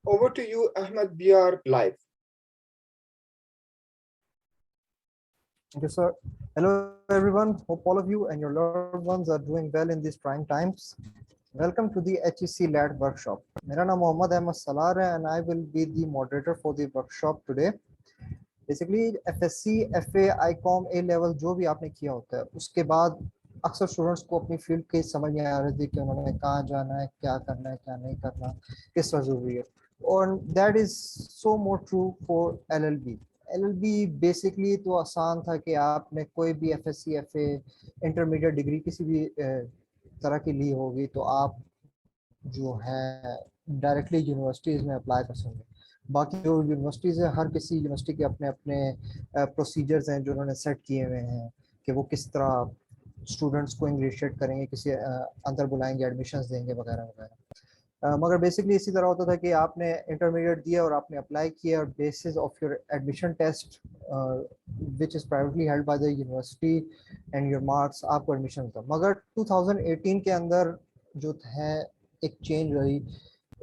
Over to you, Ahmed. We are live. Thank you, sir. Hello, everyone. Hope all of you and your loved ones are doing well in these trying times. Welcome to the HEC-led workshop. मेरा नाम मोहम्मद अहमद सलार है and I will be the moderator for the workshop today. Basically, FSC, FA, ICOM, A level जो भी आपने किया होता है, उसके बाद अक्सर स्टूडेंट्स को अपनी फील्ड की समझ नहीं आ रही थी कि उन्होंने कहाँ जाना है, क्या करना है, क्या नहीं करना, किस तरह जरूरी है. और that is so more true for LLB. LLB basically तो आसान था कि आपने कोई भी FSC, FA, इंटरमीडिएट डिग्री किसी भी तरह की ली होगी तो आप जो है डायरेक्टली यूनिवर्सिटीज़ में अप्लाई कर सकते हैं. बाकी जो यूनिवर्सिटीज़ है, हर किसी यूनिवर्सिटी के अपने अपने प्रोसीजर्स हैं जो उन्होंने सेट किए हुए हैं कि वो किस तरह स्टूडेंट्स को इंग्लिशेट करेंगे, किसी अंदर बुलाएंगे, एडमिशंस देंगे वगैरह वगैरह. मगर बेसिकली इसी तरह होता था कि आपने इंटरमीडिएट दिया और आपने अप्लाई किया और basis of your admission test which is privately held by the university and your marks आपको एडमिशन होता. मगर 2018 के अंदर जो है एक चेंज रही.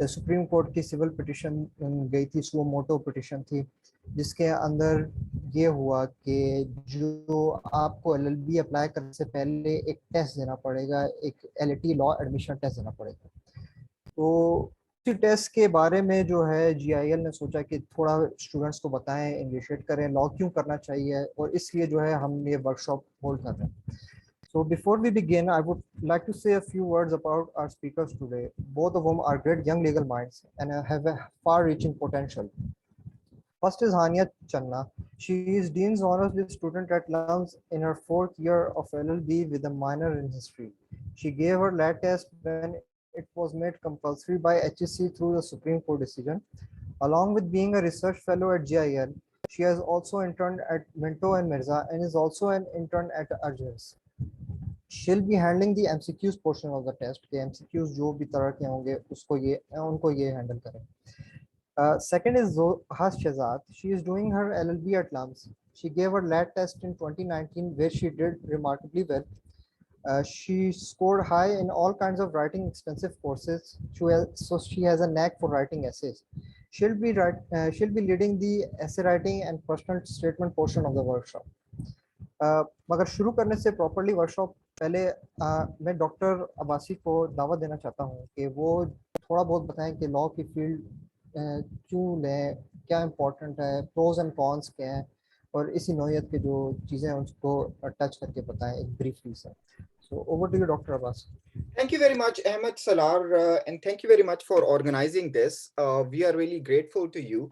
सुप्रीम कोर्ट की सिविल पिटिशन गई थी, सुओ मोटो पिटिशन थी, जिसके अंदर ये हुआ कि जो आपको LLB अप्लाई करने से पहले एक टेस्ट देना पड़ेगा, एक LAT लॉ एडमिशन टेस्ट देना पड़ेगा. तो इसी टेस्ट के बारे में जो है GIL ने सोचा कि थोड़ा स्टूडेंट्स को बताएं, इनिशिएट करें, लॉ क्यों करना चाहिए, और इसलिए जो है हम ये वर्कशॉप होल्ड कर रहे हैं. So before we begin, I would like to say a few words about our speakers today, both of whom are great young legal minds and have a far-reaching potential. First is Hania Channa. She is Dean's Honors student at LUMS in her 4th year of LLB with a minor in history. She gave her LAT test when it was made compulsory by HEC through the Supreme Court decision. Along with being a research fellow at GIL, she has also interned at Minto and Mirza and is also an intern at Arjun's. She'll be handling the MCQs portion of the test. के MCQs जो भी तरह के होंगे उसको ये उनको ये handle करें. Second is Zoha Shehzad. She is doing her LLB at LUMS. She gave her LAT test in 2019 where she did remarkably well. She scored high in all kinds of writing extensive courses, so she has a knack for writing essays. She'll be leading the essay writing and personal statement portion of the workshop. मगर शुरू करने से properly workshop पहले मैं doctor Abbasi को दावत देना चाहता हूँ कि वो थोड़ा बहुत बताएं कि लॉ की फील्ड क्यों लें, क्या इम्पोर्टेंट है, प्रोज एंड कॉन्स क्या हैं, और इसी नौयत के जो चीज़ें हैं उसको टच करके बताएं एक ब्रीफली से. So over to you, Dr. Abbas. Thank you very much, Ahmed Salar, and thank you very much for organizing this. We are really grateful to you.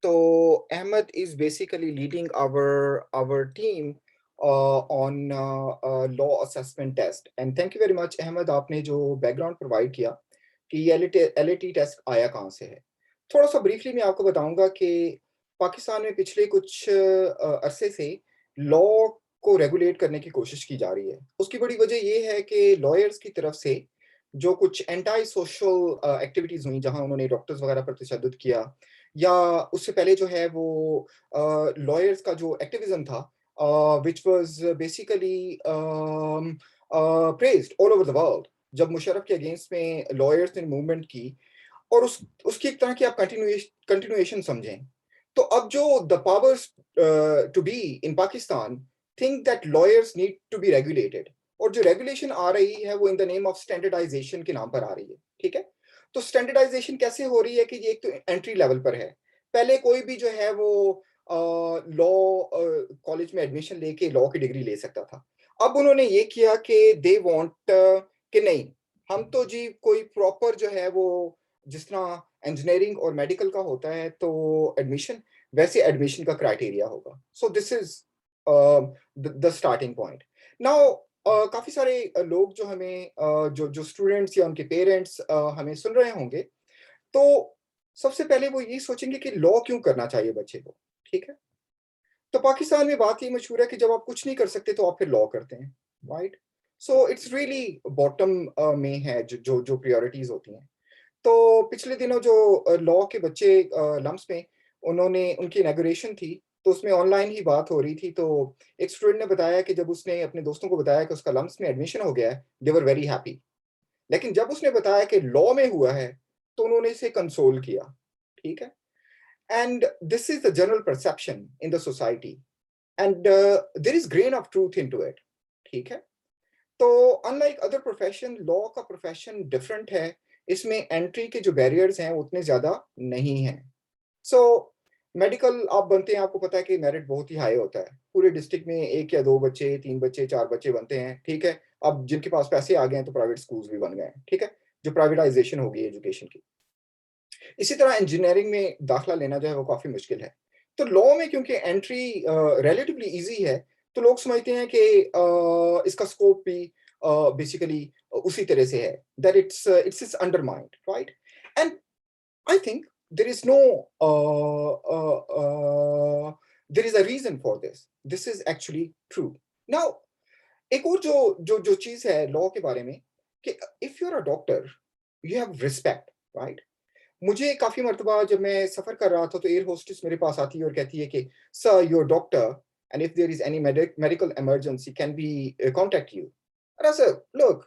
So Ahmed is basically leading our team on law assessment test. And thank you very much, Ahmed. आपने जो background provide किया कि LAT test आया कहाँ से है. थोड़ा सा briefly मैं आपको बताऊंगा कि पाकिस्तान में पिछले कुछ अरसे से law को रेगुलेट करने की कोशिश की जा रही है. उसकी बड़ी वजह ये है कि लॉयर्स की तरफ से जो कुछ एंटी सोशल एक्टिविटीज हुई, जहां उन्होंने डॉक्टर्स वगैरह पर तशद्दुद किया, या उससे पहले जो है वो लॉयर्स का जो एक्टिविज्म था, which was basically praised all over the world, जब मुशर्रफ के अगेंस्ट में लॉयर्स ने मूवमेंट की, और उसकी एक तरह की आप कंटिन्यूएशन समझें. तो अब जो the powers to be in Pakistan think that lawyers need to be regulated, और जो रेगुलेशन आ रही है वो in the name of standardisation के नाम पर आ रही है. ठीक है, तो स्टैंडर्डाइजेशन कैसे हो रही है कि ये एक तो एंट्री लेवल पर है. पहले कोई भी जो है वो लॉ कॉलेज में एडमिशन लेके लॉ की डिग्री ले सकता था. अब उन्होंने ये किया कि दे वांट कि नहीं, हम तो जी कोई प्रॉपर जो है वो जिस तरह इंजीनियरिंग और मेडिकल का होता है तो एडमिशन, वैसे एडमिशन का क्राइटेरिया होगा. सो this is the starting point. Now काफी सारे लोग जो हमें जो स्टूडेंट्स या उनके पेरेंट्स हमें सुन रहे होंगे, तो सबसे पहले वो ये सोचेंगे कि लॉ क्यों करना चाहिए बच्चे को. ठीक है, तो पाकिस्तान में बात ये मशहूर है कि जब आप कुछ नहीं कर सकते तो आप फिर लॉ करते हैं, right. So it's really bottom में है जो जो प्रायोरिटीज होती हैं. तो पिछले दिनों जो लॉ के बच्चे लम्स में उन्होंने उनकी इनॉग्रेशन थी, तो उसमें ऑनलाइन ही बात हो रही थी. तो एक स्टूडेंट ने बताया कि जब उसने अपने दोस्तों को बताया कि उसका लम्स में एडमिशन हो गया है, दे वर वेरी हैप्पी. लेकिन जब उसने बताया कि लॉ में हुआ है तो उन्होंने इसे कंसोल किया. ठीक है, and this is the general perception in the society, and there is grain of truth into it, ठीक है। तो अनलाइक अदर प्रोफेशन, लॉ का प्रोफेशन डिफरेंट है, इसमें एंट्री के जो बैरियर्स हैं उतने ज्यादा नहीं हैं। सो मेडिकल आप बनते हैं, आपको पता है कि मेरिट बहुत ही हाई होता है, पूरे डिस्ट्रिक्ट में एक या दो बच्चे, तीन बच्चे, चार बच्चे बनते हैं, ठीक है। अब जिनके पास पैसे आ गए हैं तो प्राइवेट स्कूल्स भी बन गए हैं, ठीक है, जो प्राइवेटाइजेशन हो गई एजुकेशन की। इसी तरह इंजीनियरिंग में दाखिला लेना जो है वो काफी मुश्किल है। तो लॉ में क्योंकि एंट्री रिलेटिवली इजी है, तो लोग समझते हैं कि इसका स्कोप भी बेसिकली उसी तरह से है, that it's undermined, right. And I think there is no there is a reason for this. This is actually true. Now, एक और जो जो जो चीज है लॉ के बारे में, कि if you are a doctor you have respect, right. मुझे काफी मर्तबा जब मैं सफर कर रहा था तो एयर होस्टेस मेरे पास आती है और कहती है कि sir your doctor, and if there is any medical emergency can be contact you. And I said, look,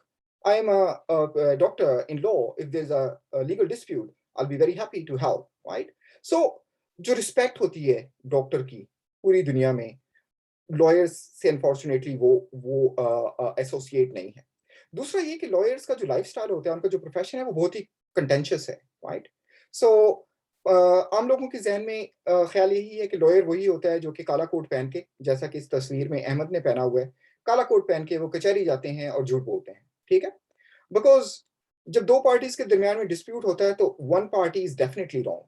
I am a doctor in law. If there's a legal dispute, I'll be very happy to help, right? So जो respect होती है doctor की पूरी दुनिया में, lawyers से unfortunately वो associate नहीं है। दूसरा ये कि लॉयर्स का जो लाइफस्टाइल होता है, उनका जो प्रोफेशन है वो बहुत ही कंटेंशियस है, राइट। सो आम लोगों के जहन में ख्याल यही है कि लॉयर वही होता है जो कि काला कोट पहन के, जैसा कि इस तस्वीर में अहमद ने पहना हुआ है, काला कोट पहन के वो कचहरी जाते हैं और झूठ बोलते हैं, ठीक है। बिकॉज जब दो पार्टीज के दरमियान में डिस्प्यूट होता है तो one party is definitely wrong,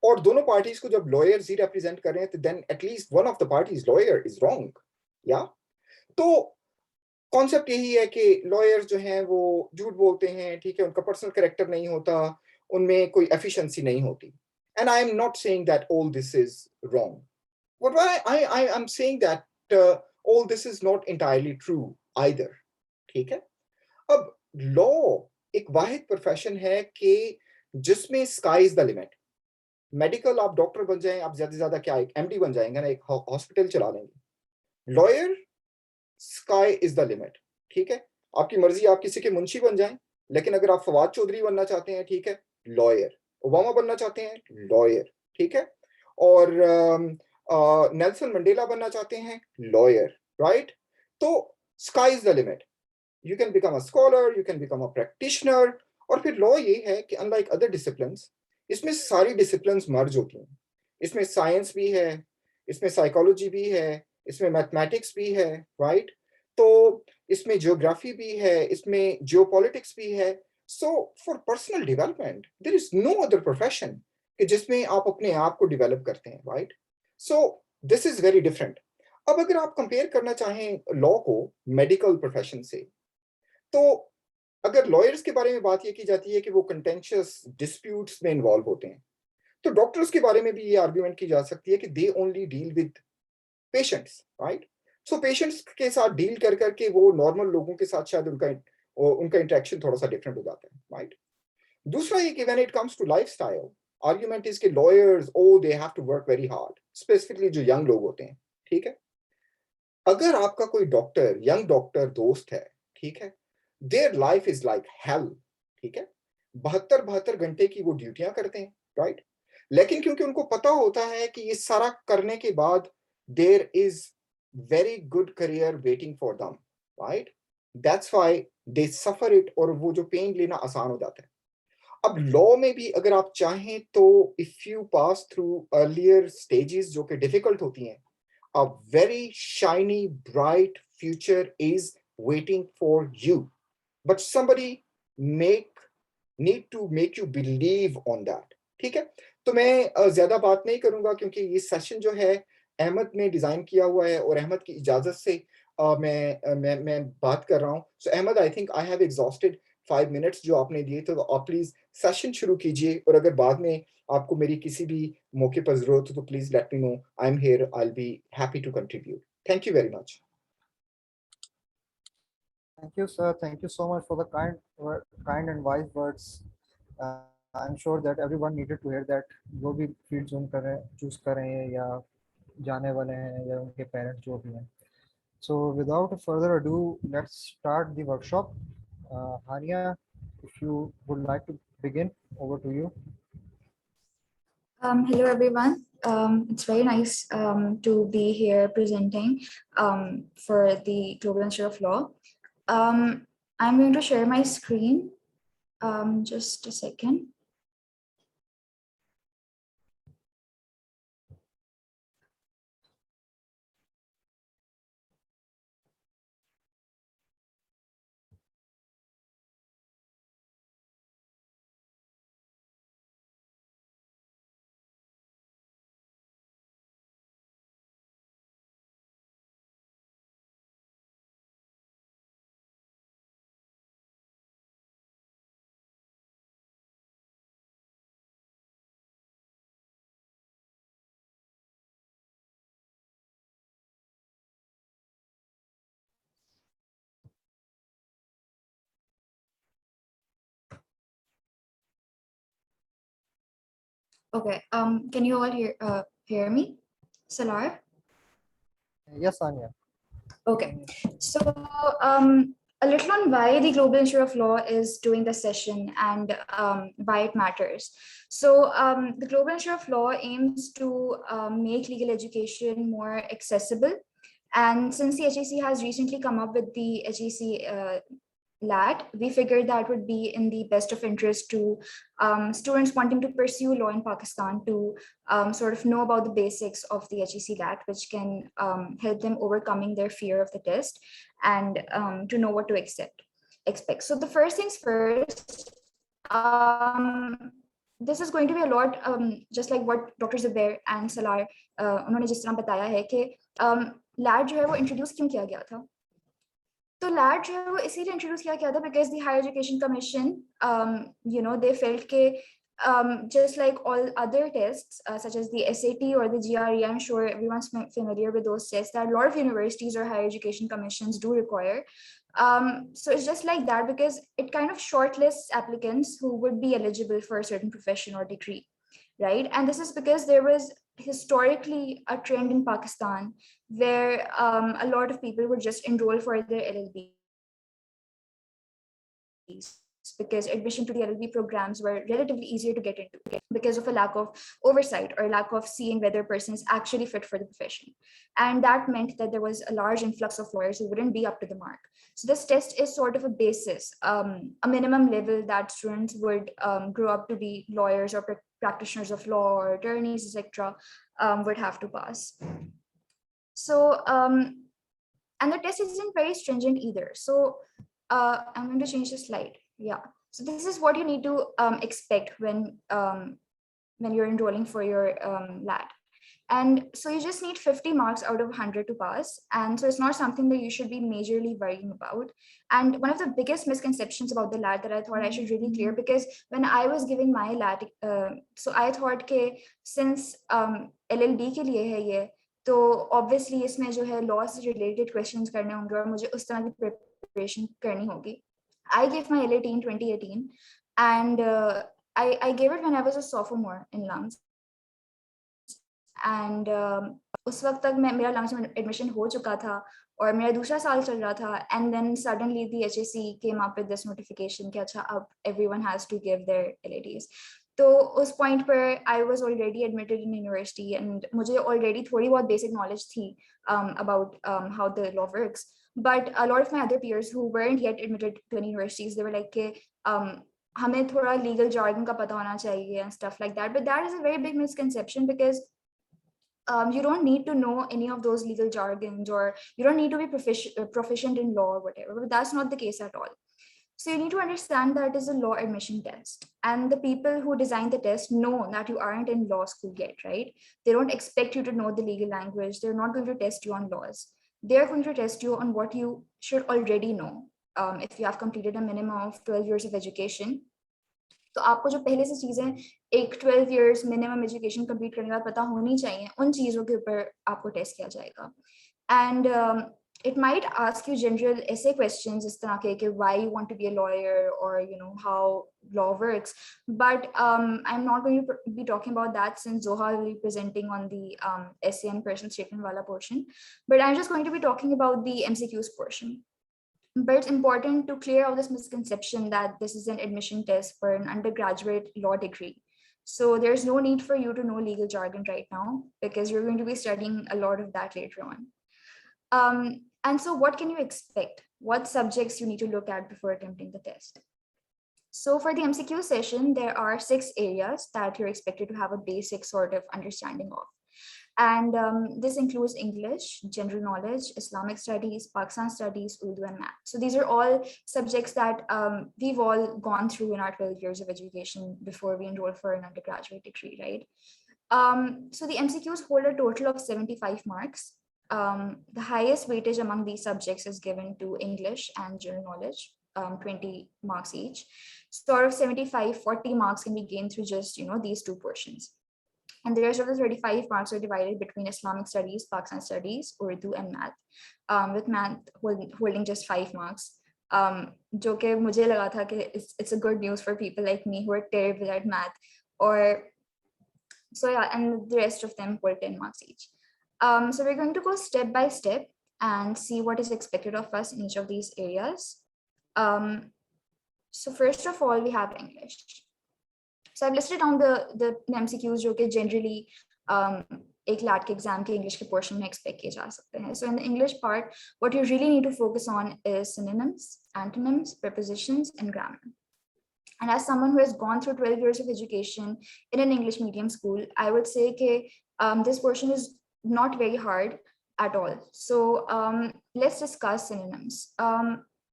और दोनों पार्टीज को जब लॉयर्स ही रिप्रेजेंट कर रहे हैं तो then at least one of the parties lawyer is wrong, yeah. तो कॉन्सेप्ट यही है कि लॉयर्स जो हैं वो झूठ बोलते हैं, ठीक है, उनका पर्सनल कैरेक्टर नहीं होता, उनमें कोई एफिशिएंसी नहीं होती। And I am not saying that all this is wrong, but I am saying that all this is not entirely true either, ठीक है। अब लॉ एक वाहिद प्रोफेशन है कि जिसमें sky is the limit. Medical आप डॉक्टर बन जाएं, आप ज्यादा से ज्यादा क्या एक एमडी बन जाएंगे ना, एक हॉस्पिटल चला लेंगे। Lawyer, sky is the limit, ठीक है। आपकी मर्जी, आप किसी के मुंशी बन जाएं, लेकिन अगर आप फवाद चौधरी बनना चाहते हैं, ठीक है, लॉयर। ओबामा बनना चाहते हैं, लॉयर, ठीक है। और नेल्सन मंडेला बनना चाहते हैं, लॉयर, राइट। तो sky is the limit, you can become a scholar, you can become a practitioner. और फिर लॉ ये है कि अनलाइक अदर डिसिप्लिन्स, इसमें सारी डिसिप्लिन्स मर्ज होती हैं। इसमें साइंस भी है, इसमें साइकोलॉजी भी है, इसमें मैथमेटिक्स भी है, राइट। तो इसमें जियोग्राफी भी है, इसमें जियोपॉलिटिक्स भी है। So for personal development there is no other profession कि जिसमें आप अपने आप को डेवलप करते हैं, right. So this is very different. अब अगर आप कंपेयर करना चाहें लॉ को मेडिकल प्रोफेशन से, तो अगर लॉयर्स के बारे में बात ये की जाती है कि वो कंटेंशियस डिस्प्यूट्स में इन्वॉल्व होते हैं, तो डॉक्टर्स के बारे में भी ये आर्ग्यूमेंट की जा सकती है कि they only deal with patients, right. So patients के साथ डील कर करके वो नॉर्मल लोगों के साथ शायद उनका इंटरेक्शन थोड़ा सा डिफरेंट हो जाता है, राइट। दूसरा ये कि when it comes to lifestyle, argument is कि lawyers they have to work very hard, specifically जो यंग लोग होते हैं, ठीक है। अगर आपका कोई डॉक्टर, यंग डॉक्टर दोस्त है, ठीक है, their life is like hell, ठीक है। 72 घंटे की वो ड्यूटियां करते हैं, राइट। लेकिन क्योंकि उनको पता होता है कि ये सारा करने के बाद there is very good career waiting for them, right. That's why they suffer it, और वो जो पेन लेना आसान हो जाता है। अब लॉ में भी अगर आप चाहें तो if you pass through earlier stages जो कि डिफिकल्ट होती हैं, a very shiny, bright future is waiting for you. But somebody make need to make you believe on that. ठीक है। तो मैं ज्यादा बात नहीं करूंगा क्योंकि ये सेशन जो है अहमद ने डिजाइन किया हुआ है, और अहमद की इजाजत से मैं बात कर रहा हूँ। So Ahmed, I think I have exhausted 5 minutes जो आपने दिए, तो आप प्लीज सेशन शुरू कीजिए, और अगर बाद में आपको मेरी किसी भी मौके पर जरूरत हो तो please let me know, I am here, I will be happy to contribute. Thank you very much. Thank you, sir. Thank you so much for the kind and wise words. I'm sure that everyone needed to hear that. जो भी field choose कर रहे हैं या जाने वाले हैं या उनके parents जो भी हैं. So without further ado, let's start the workshop. Hania, if you would like to begin, over to you. Hello, everyone. It's very nice to be here presenting for the Global Institute of Law. I'm going to share my screen. Just a second. Okay. Can you all hear me? Salar? Yes, Anya. Okay. So a little on why the Global Institute of Law is doing the session and why it matters. So the Global Institute of Law aims to make legal education more accessible. And since the HEC has recently come up with the HEC LAT, we figured that would be in the best of interest to students wanting to pursue law in Pakistan to sort of know about the basics of the HEC LAT, which can help them overcoming their fear of the test and to know what to expect. So the first things first, this is going to be a lot just like what Dr. Zubair and Salar उन्होंने जिस तरह बताया है कि LAT जो है वो introduce क्यों किया गया था. तो लैट जो है वो इसीलिए इंट्रोड्यूस किया गया था because the higher education commission they felt के just like all other tests such as the SAT or the GRE, I'm sure everyone's familiar with those tests that a lot of universities or higher education commissions do require. So it's just like that because it kind of shortlists applicants who would be eligible for a certain profession or degree, right? And this is because there was historically a trend in Pakistan where a lot of people would just enroll for their LLBs because admission to the LLB programs were relatively easier to get into because of a lack of oversight or lack of seeing whether a person is actually fit for the profession. And that meant that there was a large influx of lawyers who wouldn't be up to the mark. So this test is sort of a basis, a minimum level that students would grow up to be lawyers or practitioners of law or attorneys, etc., would have to pass. So, and the test isn't very stringent either. So I'm going to change the slide. Yeah. So this is what you need to expect when you're enrolling for your LAT. And so you just need 50 marks out of 100 to pass. And so it's not something that you should be majorly worrying about. And one of the biggest misconceptions about the LAT that I thought I should really clear, because when I was giving my LAT, so I thought that since LLB के लिए है ये, तो obviously इसमें जो है law से related questions करने होंगे और मुझे उस तरह की preparation करनी होगी. I gave my LAT in 2018 and I gave it when I was a sophomore in lungs. And उस वक्त तक मेरा लंग्स में एडमिशन हो चुका था और मेरा दूसरा साल चल रहा था. And then suddenly the HSC came up with this notification कि अच्छा अब everyone has to give their LATs. तो उस पॉइंट पर I was already admitted in university and मुझे already थोड़ी बहुत basic knowledge थी about how the law works. But a lot of my other peers who weren't yet admitted to any universities, they were like कि हमें थोड़ा legal jargon का पता होना चाहिए and stuff like that. But that is a very big misconception because you don't need to know any of those legal jargons or you don't need to be proficient in law or whatever, but that's not the case at all. So you need to understand that it is a law admission test, and the people who design the test know that you aren't in law school yet, right? They don't expect you to know the legal language. They're not going to test you on laws. They're going to test you on what you should already know. If you have completed a minimum of 12 years of education, तो आपको जो पहले से चीजें एक 12 years minimum education complete करने के बाद पता होनी चाहिए, उन चीजों के ऊपर आपको टेस्ट किया जाएगा. And it might ask you general essay questions इस तरह के why you want to be a lawyer or how law works, but I'm not going to be talking about that since Zoha will be presenting on the essay and personal statement wala portion, but I'm just going to be talking about the MCQs portion. But it's important to clear out this misconception that this is an admission test for an undergraduate law degree. So there's no need for you to know legal jargon right now, because you're going to be studying a lot of that later on. And so what can you expect? What subjects you need to look at before attempting the test? So for the MCQ session, there are 6 areas that you're expected to have a basic sort of understanding of. And this includes English, general knowledge, Islamic studies, Pakistan studies, Urdu, and math. So these are all subjects that we've all gone through in our 12 years of education before we enroll for an undergraduate degree, right? So the MCQs hold a total of 75 marks. The highest weightage among these subjects is given to English and general knowledge, 20 marks each. Sort of 75, 40 marks can be gained through just, these 2 portions. And the rest of the 35 marks are divided between Islamic studies, Pakistan studies, Urdu, and math, with math holding just 5 marks. जो कि मुझे लगा था कि it's a good news for people like me who are terrible at math. Or so yeah, and the rest of them hold 10 marks each. So we're going to go step by step and see what is expected of us in each of these areas. So first of all, we have English. So I've listed down the MCQs जो कि generally एक LAT के exam के English के portion में expect किए जा सकते हैं. So in the English part, what you really need to focus on is synonyms, antonyms, prepositions, and grammar. And as someone who has gone through 12 years of education in an English medium school, I would say that this portion is not very hard at all. So let's discuss synonyms.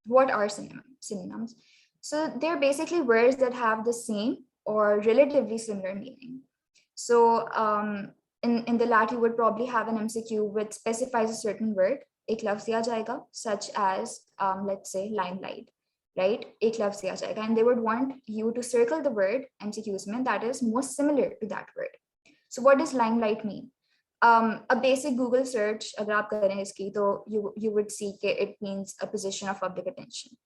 What are synonyms? So they're basically words that have the same or relatively similar meaning. So in the LAT, you would probably have an MCQ which specifies a certain word, एक लफ्ज़ दिया जाएगा, such as let's say limelight, right? एक लफ्ज़ दिया जाएगा, and they would want you to circle the word MCQs में that is most similar to that word. So what does limelight mean? A basic Google search अगर आप करें इसकी तो you would see that it means a position of public attention.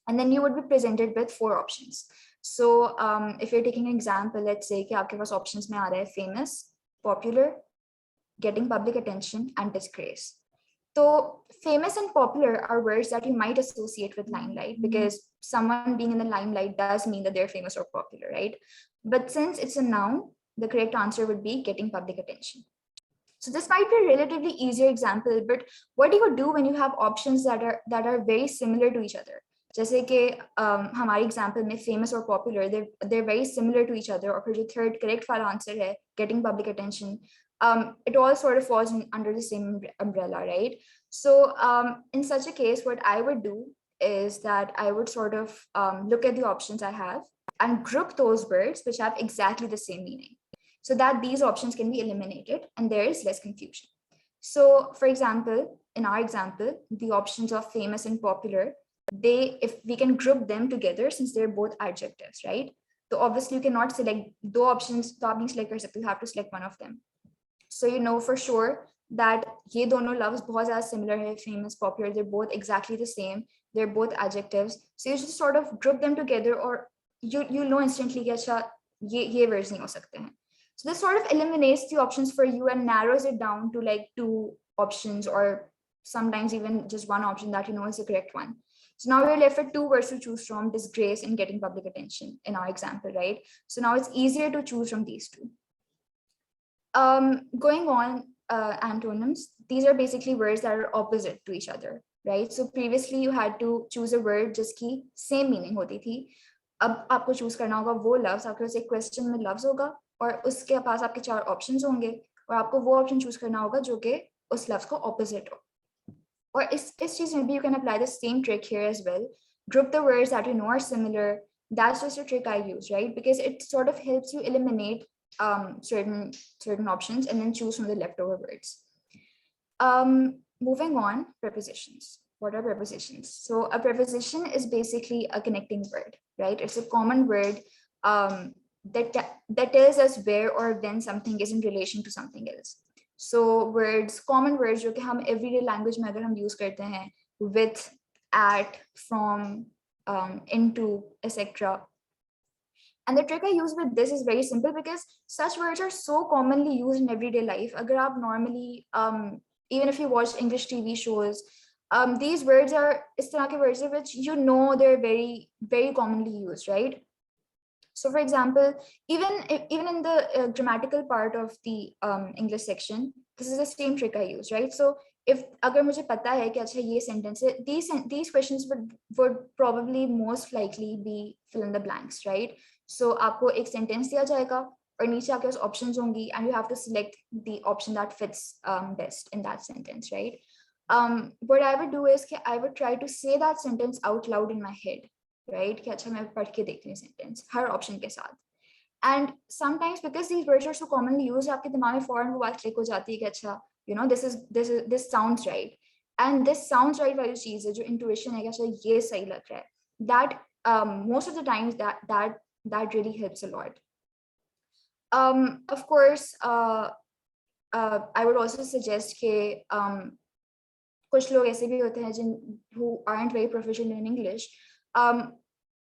And then you would be presented with 4 options. So if you're taking an example, let's say कि आपके पास options में आ रहा है famous, popular, getting public attention, and disgrace. So famous and popular are words that you might associate with limelight because someone being in the limelight does mean that they're famous or popular, right? But since it's a noun, the correct answer would be getting public attention. So this might be a relatively easier example, but what do you do when you have options that are very similar to each other? जैसे कि हमारे example में famous और popular they're very similar to each other, और फिर जो third correct वाला answer है getting public attention, it all sort of falls under the same umbrella, right? So in such a case, what I would do is that I would sort of look at the options I have and group those words which have exactly the same meaning, so that these options can be eliminated and there is less confusion. So for example, in our example, the options of famous and popular, if we can group them together since they're both adjectives, right? So obviously you cannot select two options, तो आप नहीं select कर सकते, you have to select one of them. So you know for sure that ये दोनों loves बहुत ज़्यादा similar है, famous, popular, they're both exactly the same, they're both adjectives. So you just sort of group them together, or you know instantly कि अच्छा ये words नहीं हो सकते हैं. So this sort of eliminates the options for you and narrows it down to like 2 options, or sometimes even just one option that you know is the correct one. So now we're left with 2 words to choose from: disgrace and getting public attention in our example, right? So now it's easier to choose from these 2. Going on, antonyms, these are basically words that are opposite to each other, right? So previously you had to choose a word जिसकी same meaning होती थी. अब आपको choose करना होगा वो लफ्ज़, आपके पास एक question में लफ्ज़ होगा और उसके पास आपके 4 options होंगे और आपको वो option choose करना होगा जो कि उस लफ्ज़ को opposite हो. Or इस चीज़ में भी you can apply the same trick here as well. Group the words that you know are similar. That's just a trick I use, right? Because it sort of helps you eliminate certain options and then choose from the leftover words. Moving on, prepositions. What are prepositions? So a preposition is basically a connecting word, right? It's a common word that tells us where or when something is in relation to something else. So words, common words जो कि हम everyday language में अगर हम use करते हैं, with, at, from, into, etc. And the trick I use with this is very simple because such words are so commonly used in everyday life. अगर आप normally, even if you watch English TV shows, these words are इस तरह के words which you know they're very, very commonly used, right? So for example, even in the grammatical part of the English section, this is the same trick I use, right? So if agar mujhe pata hai ki acha ye sentence hai, these questions would probably most likely be fill in the blanks, right? So aapko ek sentence diya jayega और नीचे आके उस options होंगी and you have to select the option that fits best in that sentence, right? What I would do is कि I would try to say that sentence out loud in my head, right? कि अच्छा मैं पढ़ के देख लूँ sentence हर option के साथ. And sometimes because these words are so commonly used, आपके दिमाग में फौरन वो बात click हो जाती है कि अच्छा, you know, this sounds right. And this sounds right वाली चीज़ है जो intuition है कि अच्छा ये सही लग रहा है. That most of the times that really helps a lot. Of course, I would also suggest कि कुछ लोग ऐसे भी होते हैं who aren't very proficient in English.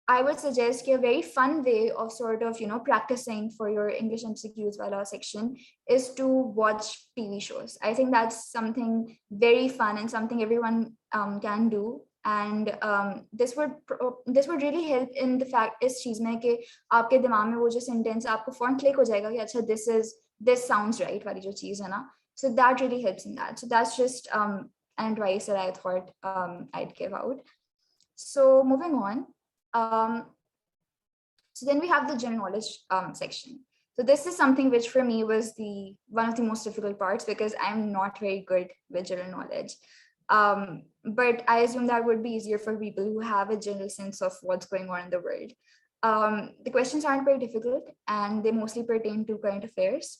I would suggest a very fun way of sort of, you know, practicing for your English MCQs wala section is to watch TV shows. I think that's something very fun and something everyone can do. And this would really help in the fact is चीज में कि आपके दिमाग में वो जो sentence आपको फौरन click हो जाएगा कि अच्छा this sounds right वाली जो चीज है ना. So that really helps in that. So that's just an advice that I thought I'd give out. So moving on. So then we have the general knowledge section. So this is something which for me was one of the most difficult parts because I'm not very good with general knowledge. But I assume that would be easier for people who have a general sense of what's going on in the world. The questions aren't very difficult and they mostly pertain to current affairs.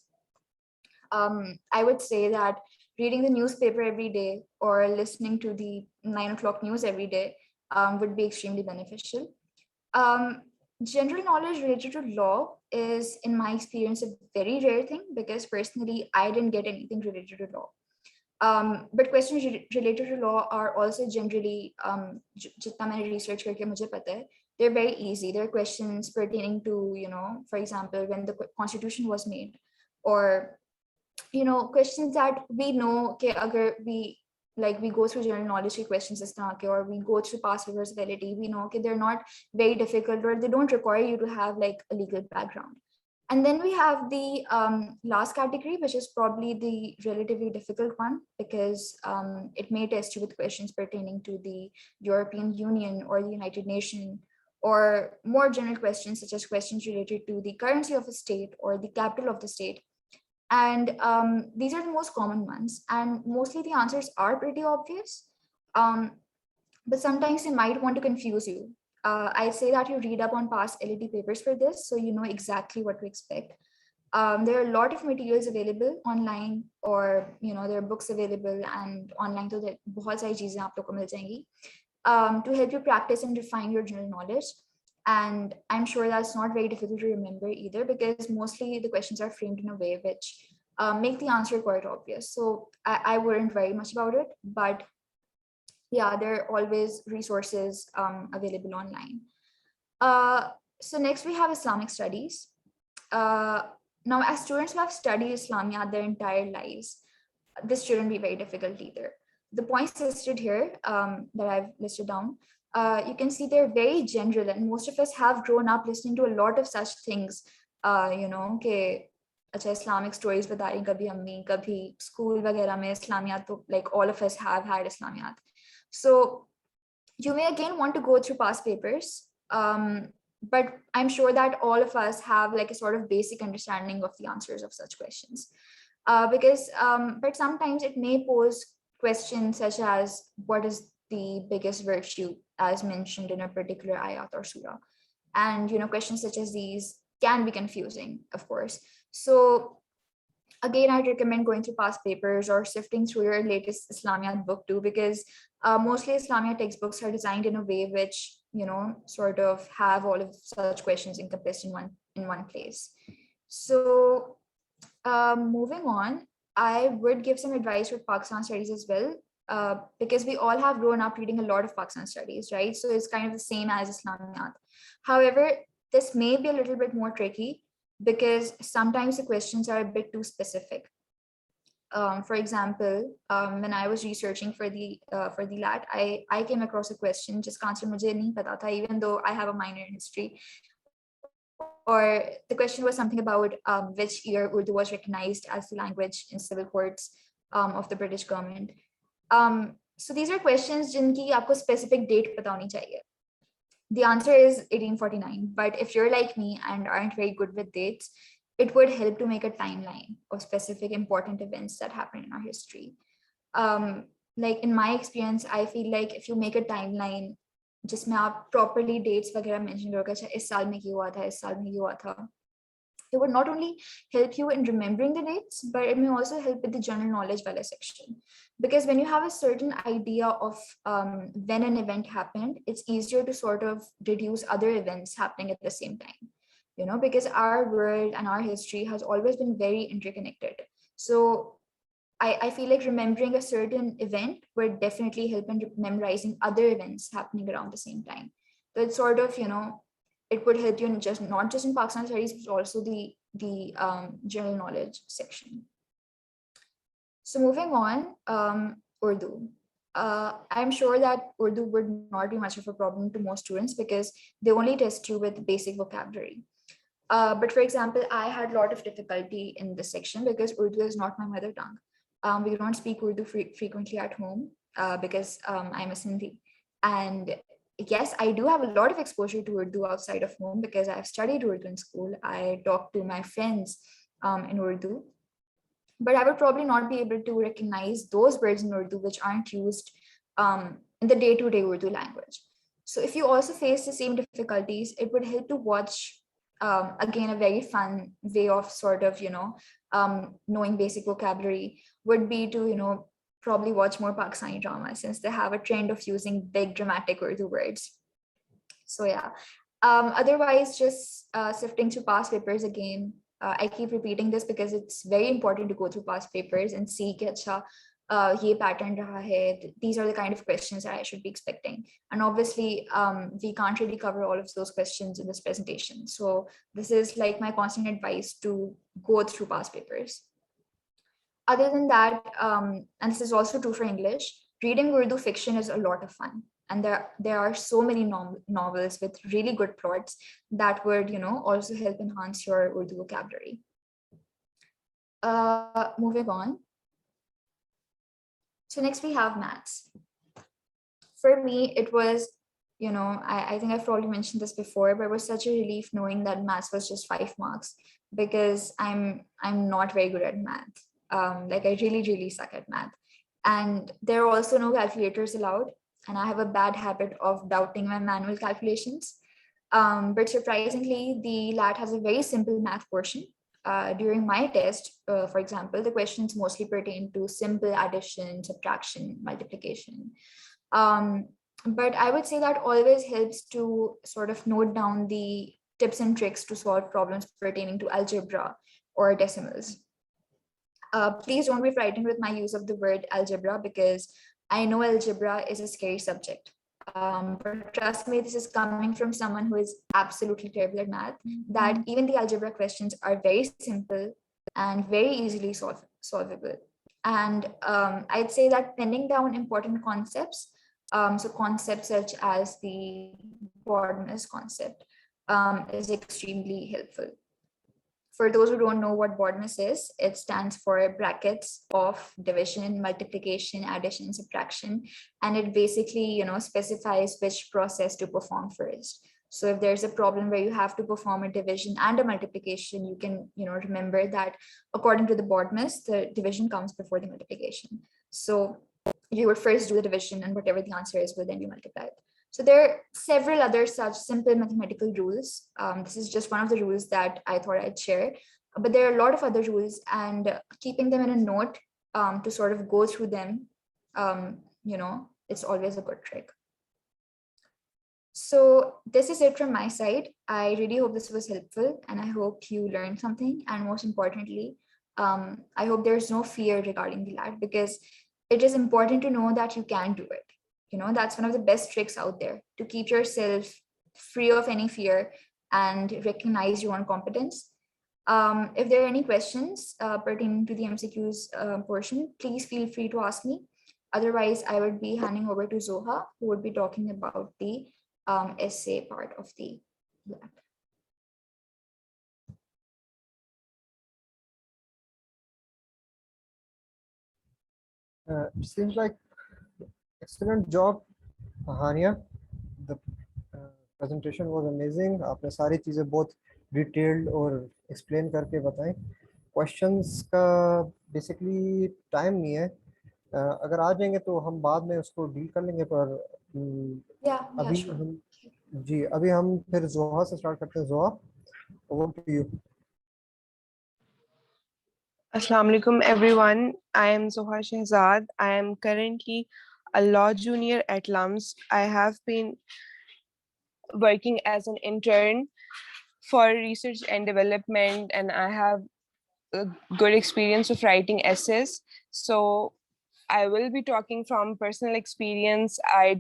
I would say that reading the newspaper every day or listening to the 9 o'clock news every day would be extremely beneficial. General knowledge related to law is, in my experience, a very rare thing because personally, I didn't get anything related to law. But questions related to law are also generally, जितना मैंने research करके मुझे पता है, they're very easy. They're questions pertaining to, you know, for example, when the constitution was made, or, you know, questions that we know कि अगर we go through general knowledge questions or we go through past papers of LAT, we know okay, they're not very difficult or they don't require you to have like a legal background. And then we have the last category, which is probably the relatively difficult one because it may test you with questions pertaining to the European Union or the United Nations, or more general questions such as questions related to the currency of a state or the capital of the state. And these are the most common ones. And mostly the answers are pretty obvious. But sometimes they might want to confuse you. I say that you read up on past LAT papers for this, so you know exactly what to expect. There are a lot of materials available online, or you know there are books available and online. So there बहुत सारी चीजें आप लोग को मिल जाएंगी to help you practice and refine your general knowledge. And I'm sure that's not very difficult to remember either because mostly the questions are framed in a way which make the answer quite obvious. So I wouldn't worry much about it, but yeah, there are always resources available online. So next we have Islamic studies. Now, as students who have studied Islamiyat their entire lives, this shouldn't be very difficult either. The points listed here that I've listed down, you can see they're very general, and most of us have grown up listening to a lot of such things. You know, कि अच्छा Islamic stories बता रही कभी अम्मी कभी school वगैरह में Islamiyat, तो like all of us have had Islamiyat. So you may again want to go through past papers, but I'm sure that all of us have like a sort of basic understanding of the answers of such questions. But sometimes it may pose questions such as what is the biggest virtue as mentioned in a particular ayat or surah. And you know, questions such as these can be confusing, of course. So again, I'd recommend going through past papers or sifting through your latest Islamiyat book too, because mostly Islamiyat textbooks are designed in a way which, you know, sort of have all of such questions encompassed in one place. So moving on, I would give some advice for Pakistan studies as well, because we all have grown up reading a lot of Pakistan studies, right? So it's kind of the same as Islamiyat. However, this may be a little bit more tricky because sometimes the questions are a bit too specific. For example, when I was researching for the LAT, I came across a question जिसका answer मुझे नहीं पता था, even though I have a minor in history. or the question was something about which year Urdu was recognized as the language in civil courts of the British government. So these are questions जिनकी आपको specific date पता होनी चाहिए. The answer is 1849. But if you're like me and aren't very good with dates, it would help to make a timeline of specific important events that happened in our history. Like in my experience, I feel like if you make a timeline, जिसमें आप properly dates वगैरह mention करोगे, अच्छा इस साल में ये हुआ था, इस साल में ये हुआ था, it would not only help you in remembering the dates, but it may also help with the general knowledge wala section. Because when you have a certain idea of when an event happened, it's easier to sort of deduce other events happening at the same time. You know, because our world and our history has always been very interconnected. So I feel like remembering a certain event would definitely help in memorizing other events happening around the same time. So it's sort of, you know, it would help you in just not just in Pakistan studies, but also the general knowledge section. So moving on, Urdu. I'm sure that Urdu would not be much of a problem to most students because they only test you with basic vocabulary. But for example, I had a lot of difficulty in this section because Urdu is not my mother tongue. We don't speak Urdu frequently at home because I'm a Sindhi. And yes, I do have a lot of exposure to Urdu outside of home because I've studied Urdu in school. I talk to my friends in Urdu. But I would probably not be able to recognize those words in Urdu which aren't used in the day-to-day Urdu language. So if you also face the same difficulties, it would help to watch, again, a very fun way of sort of, you know, knowing basic vocabulary would be to, you know, probably watch more Pakistani drama since they have a trend of using big dramatic Urdu words. So yeah, otherwise just sifting through past papers again. I keep repeating this because it's very important to go through past papers and see कि अच्छा ये pattern रहा है. These are the kind of questions that I should be expecting. And obviously, we can't really cover all of those questions in this presentation. So this is like my constant advice to go through past papers. Other than that, and this is also true for English, reading Urdu fiction is a lot of fun. And there are so many novels with really good plots that would, you know, also help enhance your Urdu vocabulary. Moving on. So next we have maths. For me, it was, you know, I think I've probably mentioned this before, but it was such a relief knowing that maths was just 5 marks because I'm not very good at math. Like I really suck at math. And there are also no calculators allowed. And I have a bad habit of doubting my manual calculations. But surprisingly, the LAT has a very simple math portion. During my test, for example, the questions mostly pertain to simple addition, subtraction, multiplication. But I would say that always helps to sort of note down the tips and tricks to solve problems pertaining to algebra or decimals. Please don't be frightened with my use of the word algebra because I know algebra is a scary subject. But trust me, this is coming from someone who is absolutely terrible at math, that even the algebra questions are very simple and very easily solvable. And I'd say that penning down important concepts, so concepts such as the Bordmas concept, is extremely helpful. For those who don't know what BODMAS is, it stands for brackets of division, multiplication, addition, subtraction. And it basically, you know, specifies which process to perform first. So if there's a problem where you have to perform a division and a multiplication, you can, you know, remember that according to the BODMAS, the division comes before the multiplication. So you would first do the division and whatever the answer is will then be multiplied. So there are several other such simple mathematical rules. This is just one of the rules that I thought I'd share, but there are a lot of other rules, and keeping them in a note to sort of go through them, you know, it's always a good trick. So this is it from my side. I really hope this was helpful and I hope you learned something. And most importantly, I hope there's no fear regarding the LAT because it is important to know that you can do it. You know, that's one of the best tricks out there to keep yourself free of any fear and recognize your own competence. If there are any questions pertaining to the MCQs portion, please feel free to ask me. Otherwise, I would be handing over to Zoha, who would be talking about the essay part of the LAT. It seems like excellent job, Hania. The presentation was amazing. आपने सारी चीज़ें बहुत detailed और explain करके बताई. Questions का basically time नहीं है. अगर आ जाएंगे तो हम बाद में उसको डील कर लेंगे, पर Yeah, अभी sure. हम जी अभी हम फिर जोहा से स्टार्ट करते हैं. Zoha, over to you. Assalamu alaikum everyone. I am Zohar Shehzad. I am currently a law junior at LUMS. I have been working as an intern for research and development, and I have a good experience of writing essays. So I will be talking from personal experience. I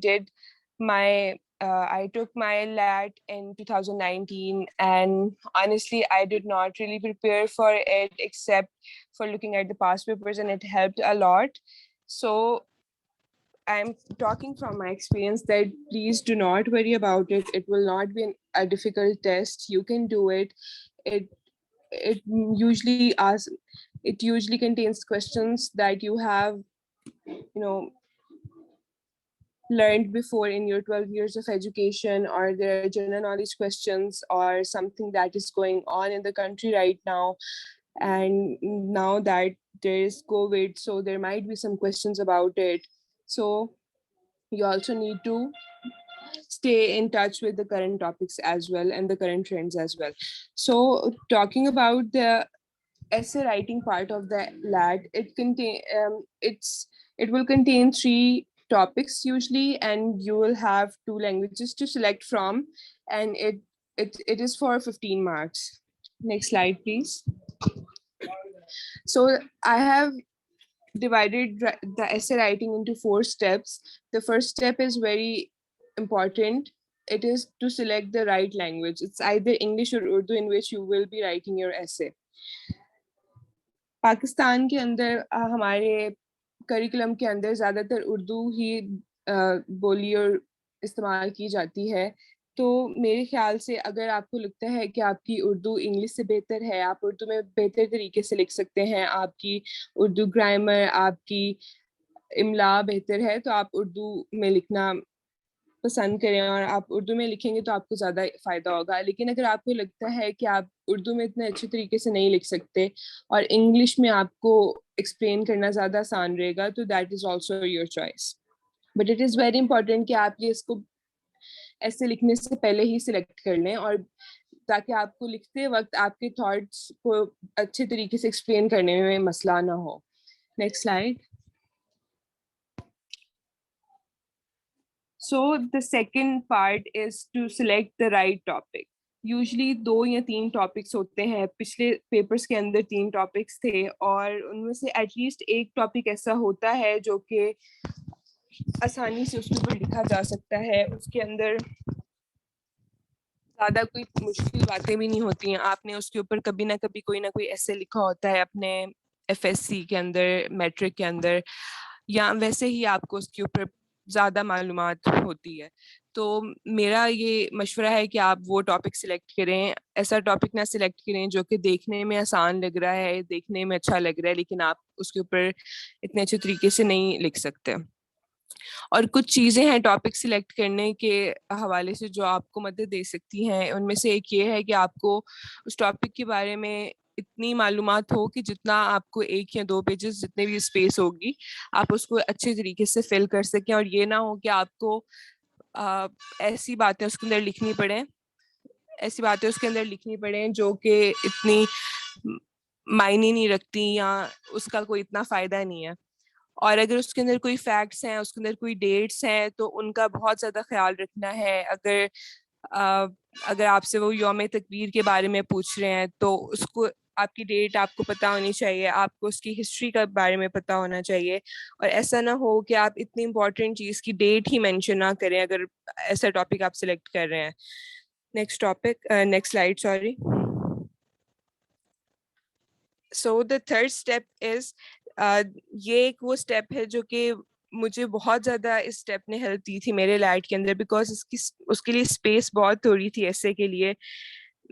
took my LAT in 2019, and honestly, I did not really prepare for it except for looking at the past papers, and it helped a lot. So I'm talking from my experience that please do not worry about it. It will not be a difficult test. You can do it. It it usually asks it usually contains questions that you have learned before in your 12 years of education, or there are general knowledge questions or something that is going on in the country right now. And now that there is COVID, so there might be some questions about it. So you also need to stay in touch with the current topics as well and the current trends as well. So talking about the essay writing part of the LAT, it will contain 3 topics usually, and you will have 2 languages to select from, and it is for 15 marks. Next slide, please. So I have divided the essay writing into 4 steps. The first step is very important. It is to select the right language. It's either English or Urdu in which you will be writing your essay. Pakistan के अंदर हमारे curriculum के अंदर ज़्यादातर उर्दू ही बोली और इस्तेमाल की जाती है. तो मेरे ख्याल से अगर आपको लगता है कि आपकी उर्दू इंग्लिश से बेहतर है, आप उर्दू में बेहतर तरीके से लिख सकते हैं, आपकी उर्दू ग्रामर, आपकी इमला बेहतर है, तो आप उर्दू में लिखना पसंद करें और आप उर्दू में लिखेंगे तो आपको ज़्यादा फ़ायदा होगा. लेकिन अगर आपको लगता है कि आप उर्दू में इतने अच्छे तरीके से नहीं लिख सकते और इंग्लिश में आपको एक्सप्लेन करना ज़्यादा आसान रहेगा, तो that is also your choice. But it is very important कि आप ये इसको ऐसे लिखने से पहले ही सिलेक्ट कर लें, और ताकि आपको लिखते वक्त आपके थॉट्स को अच्छे तरीके से एक्सप्लेन करने में मसला ना हो. Next slide. So the second part is to select the right topic. Usually 2 या 3 टॉपिक्स होते हैं. पिछले पेपर्स के अंदर 3 टॉपिक्स थे, और उनमें से एटलीस्ट एक टॉपिक ऐसा होता है जो कि आसानी से उसके ऊपर लिखा जा सकता है. उसके अंदर ज़्यादा कोई मुश्किल बातें भी नहीं होती हैं. आपने उसके ऊपर कभी ना कभी कोई ना कोई ऐसे लिखा होता है अपने FSC के अंदर, मैट्रिक के अंदर, या वैसे ही आपको उसके ऊपर ज़्यादा मालूमात होती है. तो मेरा ये मशवरा है कि आप वो टॉपिक सिलेक्ट करें. ऐसा टॉपिक ना सिलेक्ट करें जो कि देखने में आसान लग रहा है, देखने में अच्छा लग रहा है, लेकिन आप उसके ऊपर इतने अच्छे तरीके से नहीं लिख सकते. और कुछ चीज़ें हैं टॉपिक सिलेक्ट करने के हवाले से जो आपको मदद दे सकती हैं. उनमें से एक ये है कि आपको उस टॉपिक के बारे में इतनी मालूमात हो कि जितना आपको 1 या 2 पेजेस जितने भी स्पेस होगी, आप उसको अच्छे तरीके से फिल कर सकें, और ये ना हो कि आपको ऐसी बातें उसके अंदर लिखनी पड़ें जो कि इतनी मायने नहीं रखती या उसका कोई इतना फ़ायदा नहीं है. और अगर उसके अंदर कोई फैक्ट्स हैं, उसके अंदर कोई डेट्स हैं, तो उनका बहुत ज़्यादा ख्याल रखना है. अगर आपसे वो यौम तकबीर के बारे में पूछ रहे हैं, तो उसको आपकी डेट आपको पता होनी चाहिए, आपको उसकी हिस्ट्री के बारे में पता होना चाहिए. और ऐसा ना हो कि आप इतनी इम्पोर्टेंट चीज़ की डेट ही मेंशन ना करें अगर ऐसा टॉपिक आप सिलेक्ट कर रहे हैं. Next slide, sorry. So the third step is, ये एक वो स्टेप है जो कि मुझे बहुत ज़्यादा इस स्टेप ने हेल्प दी थी मेरे लैट के अंदर, बिकॉज उसके लिए स्पेस बहुत थोड़ी थी ऐसे के लिए.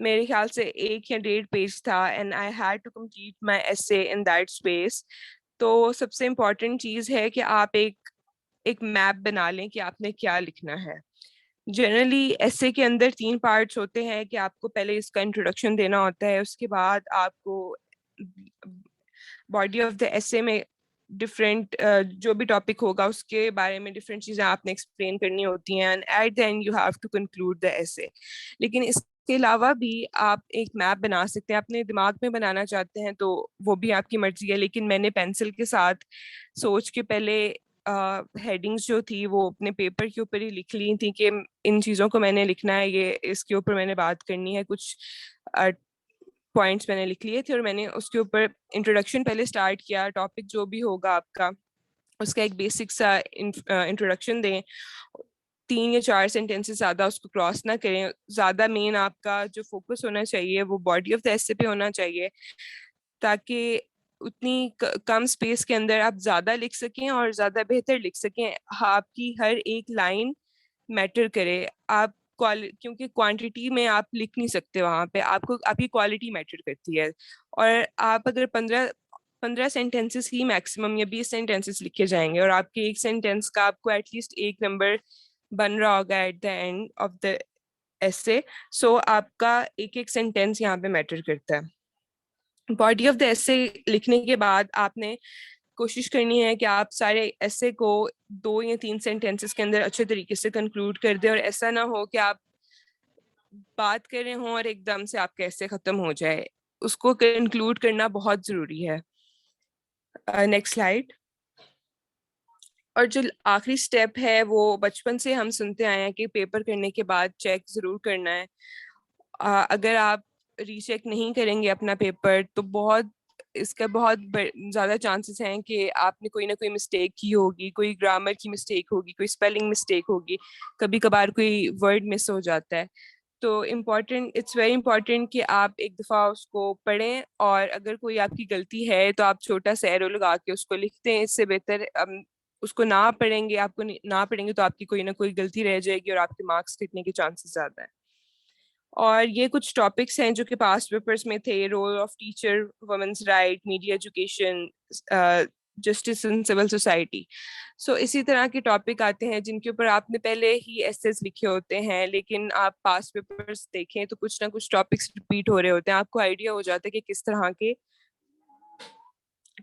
मेरे ख्याल से 1 या 1.5 पेज था, and I had to complete my essay in that space. तो सबसे इम्पोर्टेंट चीज़ है कि आप एक मैप बना लें कि आपने क्या लिखना है। जनरली ऐसे के अंदर 3 पार्ट्स होते हैं कि आपको पहले इसका इंट्रोडक्शन देना होता है, उसके बाद आपको बॉडी ऑफ द एसे में डिफरेंट जो भी टॉपिक होगा उसके बारे में डिफरेंट चीज़ें आपने एक्सप्लेन करनी होती हैं, and at the end you have to conclude the essay. लेकिन इसके अलावा भी आप एक मैप बना सकते हैं, अपने दिमाग में बनाना चाहते हैं तो वो भी आपकी मर्जी है, लेकिन मैंने पेंसिल के साथ सोच के पहले हेडिंग्स जो थी वो अपने पेपर के ऊपर ही लिख ली थी कि इन चीज़ों को मैंने लिखना है, ये इसके ऊपर मैंने बात करनी है, कुछ पॉइंट्स मैंने लिख लिए थे और मैंने उसके ऊपर इंट्रोडक्शन पहले स्टार्ट किया। टॉपिक जो भी होगा आपका उसका एक बेसिक सा इंट्रोडक्शन दें, 3 या 4 सेंटेंसेस, ज़्यादा उसको क्रॉस ना करें। ज़्यादा मेन आपका जो फोकस होना चाहिए वो बॉडी ऑफ द एसे पे होना चाहिए, ताकि उतनी कम स्पेस के अंदर आप ज़्यादा लिख सकें और ज़्यादा बेहतर लिख सकें। आपकी हर एक लाइन मैटर करे। आप क्योंकि क्वांटिटी में आप लिख नहीं सकते, वहाँ पे आपको आपकी क्वालिटी मैटर करती है। और आप अगर 15 सेंटेंसेस ही मैक्सिमम या 20 सेंटेंसेस लिखे जाएंगे और आपके एक सेंटेंस का आपको एटलीस्ट 1 नंबर बन रहा होगा at the end of the essay, so आपका एक एक सेंटेंस यहाँ पे मैटर करता है। बॉडी ऑफ द एसे लिखने के बाद आपने कोशिश करनी है कि आप सारे ऐसे को 2 या 3 सेंटेंसेस के अंदर अच्छे तरीके से कंक्लूड कर दें, और ऐसा ना हो कि आप बात कर रहे हों और एकदम से आपका ऐसे खत्म हो जाए। उसको कंक्लूड करना बहुत जरूरी है। Next slide. और जो आखिरी स्टेप है वो बचपन से हम सुनते आए हैं कि पेपर करने के बाद चेक जरूर करना है। अगर आप रीचेक नहीं करेंगे अपना पेपर तो बहुत ज़्यादा चांसेस हैं कि आपने कोई ना कोई मिस्टेक की होगी, कोई ग्रामर की मिस्टेक होगी, कोई स्पेलिंग मिस्टेक होगी, कभी कभार कोई वर्ड मिस हो जाता है। तो इट्स वेरी इंपॉर्टेंट कि आप एक दफ़ा उसको पढ़ें, और अगर कोई आपकी गलती है तो आप छोटा सा एरो लगा के उसको लिख दें। इससे बेहतर उसको ना पढ़ेंगे, ना पढ़ेंगे तो आपकी कोई ना कोई गलती रह जाएगी और आपके मार्क्स कटने के चांसेस ज़्यादा है। और ये कुछ टॉपिक्स हैं जो कि पास्ट पेपर्स में थे: role of teacher, women's right, media education, justice in civil society. So इसी तरह के टॉपिक आते हैं जिनके ऊपर आपने पहले ही एसेस लिखे होते हैं, लेकिन आप पास्ट पेपर्स देखें तो कुछ ना कुछ टॉपिक्स रिपीट हो रहे होते हैं, आपको आइडिया हो जाता है कि किस तरह के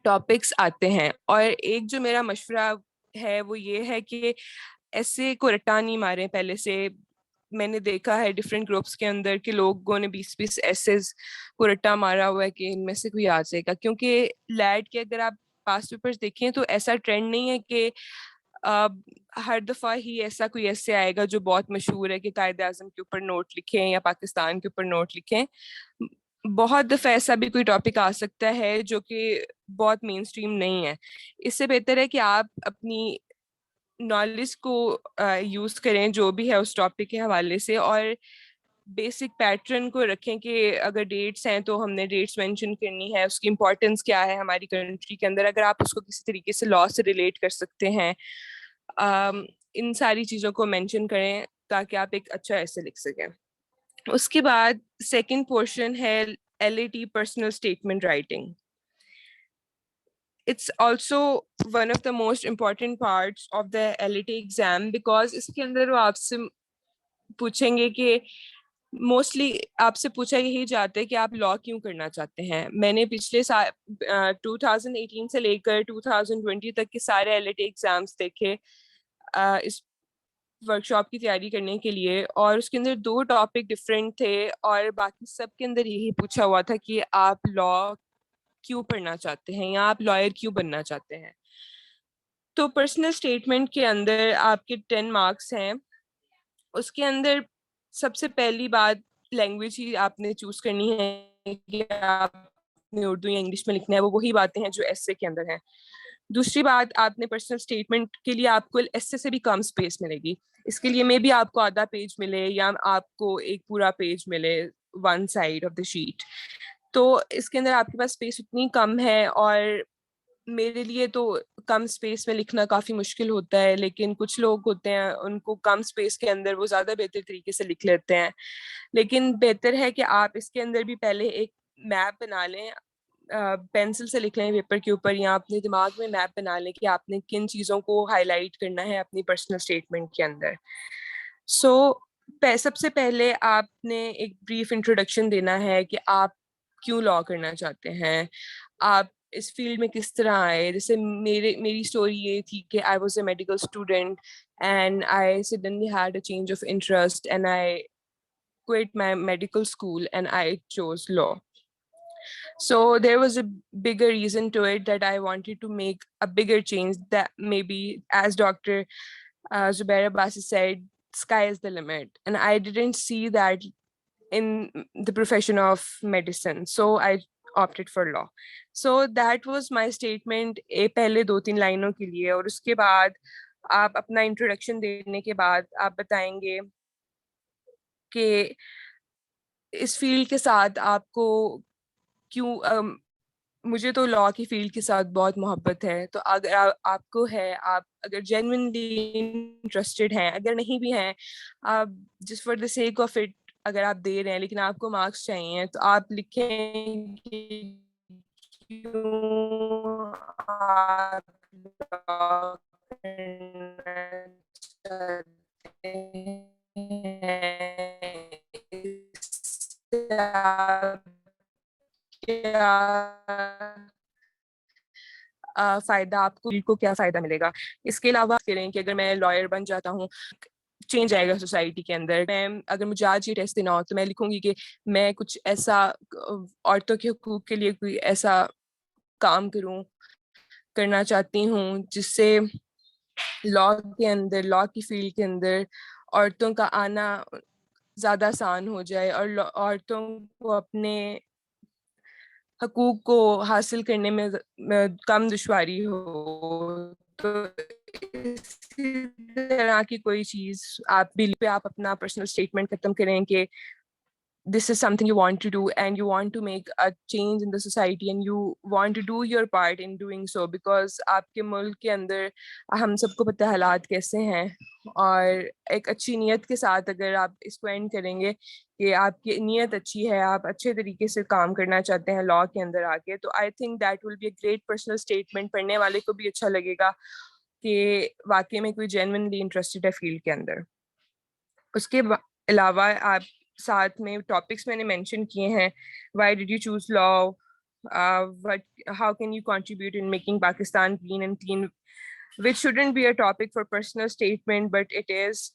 टॉपिक्स आते हैं। और एक जो मेरा मशवरा है वो ये है कि ऐसे को रट्टा नहीं मारें पहले से। मैंने देखा है डिफरेंट ग्रुप्स के अंदर कि लोगों ने 20-20 एसेस को रट्टा मारा हुआ है कि इनमें से कोई आ जाएगा, क्योंकि लैट के अगर आप पास्ट पेपर्स देखें तो ऐसा ट्रेंड नहीं है कि हर दफा ही ऐसा कोई ऐसे आएगा जो बहुत मशहूर है कि कायदे आजम के ऊपर नोट लिखें या पाकिस्तान के ऊपर नोट लिखें। बहुत दफा ऐसा भी कोई टॉपिक आ सकता है जो कि बहुत मेन स्ट्रीम नहीं है। इससे बेहतर है कि आप अपनी नॉलेज को यूज करें जो भी है उस टॉपिक के हवाले से, और बेसिक पैटर्न को रखें कि अगर डेट्स हैं तो हमने डेट्स मेंशन करनी है, उसकी इम्पोर्टेंस क्या है हमारी कंट्री के अंदर, अगर आप उसको किसी तरीके से लॉ से रिलेट कर सकते हैं, इन सारी चीज़ों को मेंशन करें ताकि आप एक अच्छा ऐसे लिख सकें। उसके बाद सेकंड पोर्शन है LAT, personal statement writing. It's also one of the most important parts of the LAT exam because इसके अंदर वो आपसे पूछेंगे कि मोस्टली आपसे पूछा यही जाता है कि आप लॉ क्यों करना चाहते हैं। मैंने पिछले साल 2018 से लेकर 2020 तक के सारे LAT एग्जाम्स देखे इस वर्कशॉप की तैयारी करने के लिए, और उसके अंदर 2 टॉपिक डिफरेंट थे और बाकी सब के अंदर यही पूछा हुआ था कि आप लॉ क्यों पढ़ना चाहते हैं या आप लॉयर क्यों बनना चाहते हैं। तो पर्सनल स्टेटमेंट के अंदर आपके 10 मार्क्स हैं। उसके अंदर सबसे पहली बात लैंग्वेज ही आपने चूज करनी है कि आपने उर्दू या इंग्लिश में लिखना है, वो वही बातें हैं जो एसे के अंदर हैं। दूसरी बात, आपने पर्सनल स्टेटमेंट के लिए आपको एसे से भी कम स्पेस मिलेगी। इसके लिए मे बी आपको आधा पेज मिले या आपको एक पूरा पेज मिले, 1 साइड ऑफ द शीट। तो इसके अंदर आपके पास स्पेस उतनी कम है, और मेरे लिए तो कम स्पेस में लिखना काफ़ी मुश्किल होता है, लेकिन कुछ लोग होते हैं उनको कम स्पेस के अंदर वो ज़्यादा बेहतर तरीके से लिख लेते हैं। लेकिन बेहतर है कि आप इसके अंदर भी पहले एक मैप बना लें पेंसिल से लिख लें पेपर के ऊपर, या अपने दिमाग में मैप बना लें कि आपने किन चीज़ों को हाईलाइट करना है अपनी पर्सनल स्टेटमेंट के अंदर। सो सबसे पहले आपने एक ब्रीफ इंट्रोडक्शन देना है कि आप क्यों लॉ करना चाहते हैं, आप इस फील्ड में किस तरह आए। जैसे मेरी स्टोरी ये थी कि I was a medical student and I suddenly had a change of interest and I quit my medical school and I chose law. So there was a bigger reason to it, that I wanted to make a bigger change, that maybe, as Dr. Zubair Abbasi said, sky is the limit. And I didn't see that in the profession of medicine. So I opted for law. So that was my statement पहले 2-3 लाइनों के लिए। और उसके बाद आप अपना introduction देने के बाद आप बताएंगे कि इस फील्ड के साथ आपको क्यों मुझे तो लॉ की फील्ड के साथ बहुत मोहब्बत है। तो अगर आपको है, आप अगर जेन्युइनली इंटरेस्टेड हैं, अगर नहीं भी हैं, आप just for the sake of it अगर आप दे रहे हैं लेकिन आपको मार्क्स चाहिए, तो आप लिखें कि क्यों आप लॉ करना चाहते हैं, इससे आप क्या फायदा, आपको क्या फायदा मिलेगा। इसके अलावा करें कि अगर मैं लॉयर बन जाता हूँ, चेंज आएगा सोसाइटी के अंदर। मैं अगर मुझे आज ये टेस्ट देना हो तो मैं लिखूंगी कि मैं कुछ ऐसा औरतों के हकूक के लिए कोई ऐसा काम करना चाहती हूँ जिससे लॉ के अंदर, लॉ की फील्ड के अंदर औरतों का आना ज़्यादा आसान हो जाए और औरतों को अपने हकूक को हासिल करने में कम दुश्वारी हो। तो इसी तरह की कोई चीज़ आप बिल पे आप अपना पर्सनल स्टेटमेंट खत्म करें कि this is something you want to do and you want to make a change in the society and you want to do your part in doing so, because आपके मुल्क के अंदर हम सबको पता है हालात कैसे हैं। और एक अच्छी नीयत के साथ अगर आप इसको एंड करेंगे कि आपकी नीयत अच्छी है, आप अच्छे तरीके से काम करना चाहते हैं लॉ के अंदर आके, तो I think that will be a great personal statement. पढ़ने वाले को भी अच्छा लगेगा कि वाकई में कोई जेन्युइनली इंटरेस्टेड है फील्ड के अंदर। उसके अलावा आप साथ में टॉपिक्स मैंने मेंशन किए हैं, why did you choose law, what how can you contribute in making Pakistan green and clean, which shouldn't be a topic for personal statement but it is,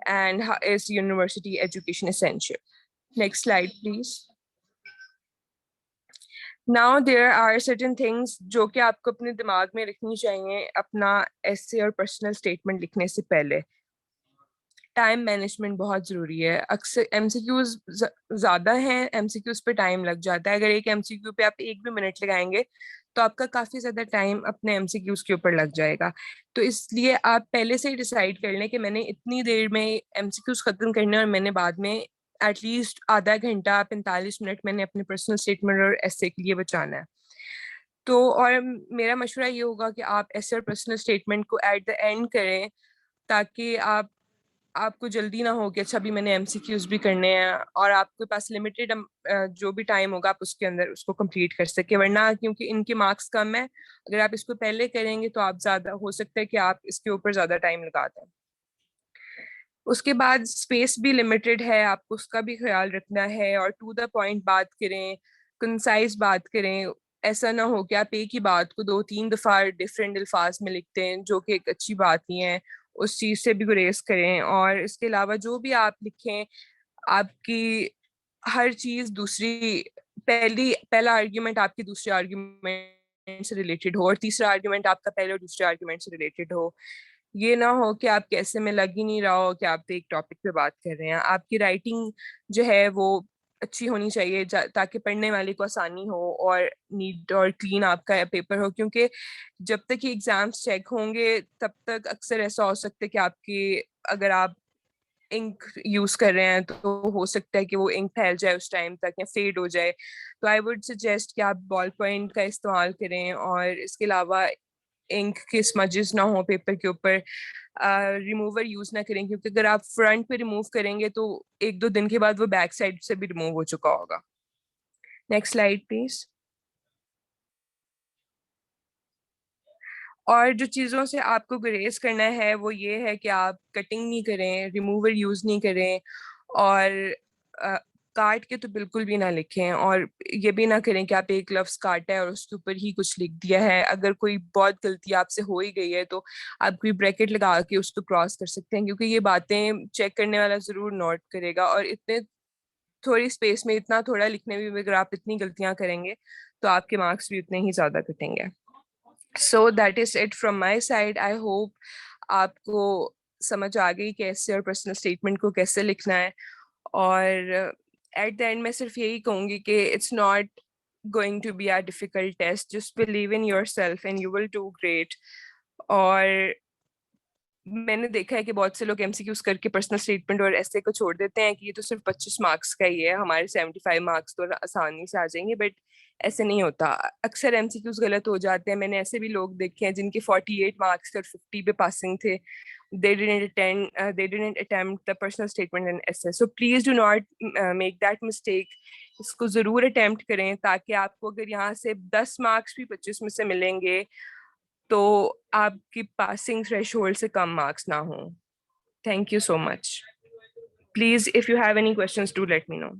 and is university education essential. Next slide please. Now there are certain things जो कि आपको अपने दिमाग में रखनी चाहिए अपना essay और personal statement लिखने से पहले। टाइम मैनेजमेंट बहुत ज़रूरी है। अक्सर एमसीक्यूज ज़्यादा हैं, एमसीक्यूज पे टाइम लग जाता है। अगर एक एमसीक्यू पे आप 1 भी मिनट लगाएंगे तो आपका काफ़ी ज़्यादा टाइम अपने एमसीक्यूज के ऊपर लग जाएगा। तो इसलिए आप पहले से ही डिसाइड कर लें कि मैंने इतनी देर में एमसीक्यूज ख़त्म करने और मैंने बाद में एटलीस्ट आधा घंटा 45 मिनट मैंने अपने पर्सनल स्टेटमेंट और एसे के लिए बचाना है। तो और मेरा मशवरा ये होगा कि आप एसे और पर्सनल स्टेटमेंट को एट द एंड करें, ताकि आपको जल्दी ना हो कि अच्छा अभी मैंने एमसीक्यूज भी करने हैं, और आपके पास लिमिटेड जो भी टाइम होगा आप उसके अंदर उसको कंप्लीट कर सके। वरना क्योंकि इनके मार्क्स कम है, अगर आप इसको पहले करेंगे तो आप ज़्यादा हो सकता है कि आप इसके ऊपर ज़्यादा टाइम लगा दें। उसके बाद स्पेस भी लिमिटेड है, आपको उसका भी ख्याल रखना है, और टू द पॉइंट बात करें, कंसाइज बात करें। ऐसा ना हो कि आप एक ही बात को 2-3 दफ़ा डिफरेंट अल्फाज में लिखते हैं, जो कि एक अच्छी बात नहीं है। उस चीज़ से भी गुरेज करें। और इसके अलावा जो भी आप लिखें, आपकी हर चीज़ पहला आर्ग्यूमेंट आपकी दूसरे आर्ग्यूमेंट से रिलेटेड हो और तीसरा आर्ग्यूमेंट आपका पहले और दूसरे आर्ग्यूमेंट से रिलेटेड हो। ये ना हो कि आप कैसे में लग ही नहीं रहा हो कि आप एक टॉपिक पे बात कर रहे हैं। आपकी राइटिंग जो है वो अच्छी होनी चाहिए ताकि पढ़ने वाले को आसानी हो और नीट और क्लीन आपका पेपर हो, क्योंकि जब तक कि एग्जाम्स चेक होंगे तब तक अक्सर ऐसा हो सकता है कि आपकी अगर आप इंक यूज कर रहे हैं तो हो सकता है कि वो इंक फैल जाए उस टाइम तक या फेड हो जाए। तो आई वुड सजेस्ट कि आप बॉल पॉइंट का इस्तेमाल करें, और इसके अलावा इंक के स्मजेस ना हो पेपर के ऊपर। रिमूवर यूज ना करें, क्योंकि अगर आप फ्रंट पे रिमूव करेंगे तो 1-2 दिन के बाद वो बैक साइड से भी रिमूव हो चुका होगा। Next slide please. और जो चीज़ों से आपको गुरेज करना है वो ये है कि आप कटिंग नहीं करें, रिमूवर यूज़ नहीं करें, और काट के तो बिल्कुल भी ना लिखें, और ये भी ना करें कि आप एक लफ्ज़ काटा है और उसके ऊपर ही कुछ लिख दिया है। अगर कोई बहुत गलती आपसे हो ही गई है तो आप कोई ब्रैकेट लगा के उसको क्रॉस कर सकते हैं, क्योंकि ये बातें चेक करने वाला ज़रूर नोट करेगा, और इतने थोड़ी स्पेस में इतना थोड़ा लिखने में भी अगर आप इतनी गलतियां करेंगे तो आपके मार्क्स भी उतने ही ज़्यादा कटेंगे। So that is it from my side. I hope आपको समझ आ गई कैसे और पर्सनल स्टेटमेंट को कैसे लिखना है, और एट द एंड मैं सिर्फ यही कहूँगी कि it's not going to be a difficult test, just believe in yourself and you will do great. और मैंने देखा है कि बहुत से लोग एमसीक्यूज करके पर्सनल स्टेटमेंट और ऐसे को छोड़ देते हैं कि ये तो सिर्फ 25 मार्क्स का ही है, हमारे 75 मार्क्स तो आसानी से आ जाएंगे, बट ऐसे नहीं होता। अक्सर एमसीक्यूज गलत हो जाते हैं। मैंने ऐसे भी लोग देखे हैं जिनके 48 मार्क्स थे और 50 पे पासिंग थे। they didn't attempt the personal statement and essay, so please do not make that mistake। इसको जरूर अटेम्प्ट करें, ताकि आपको अगर यहाँ से 10 मार्क्स भी 25 में से मिलेंगे तो आपकी पासिंग थ्रेशोल्ड से कम मार्क्स ना हो। Thank you so much. Please if you have any questions do let me no.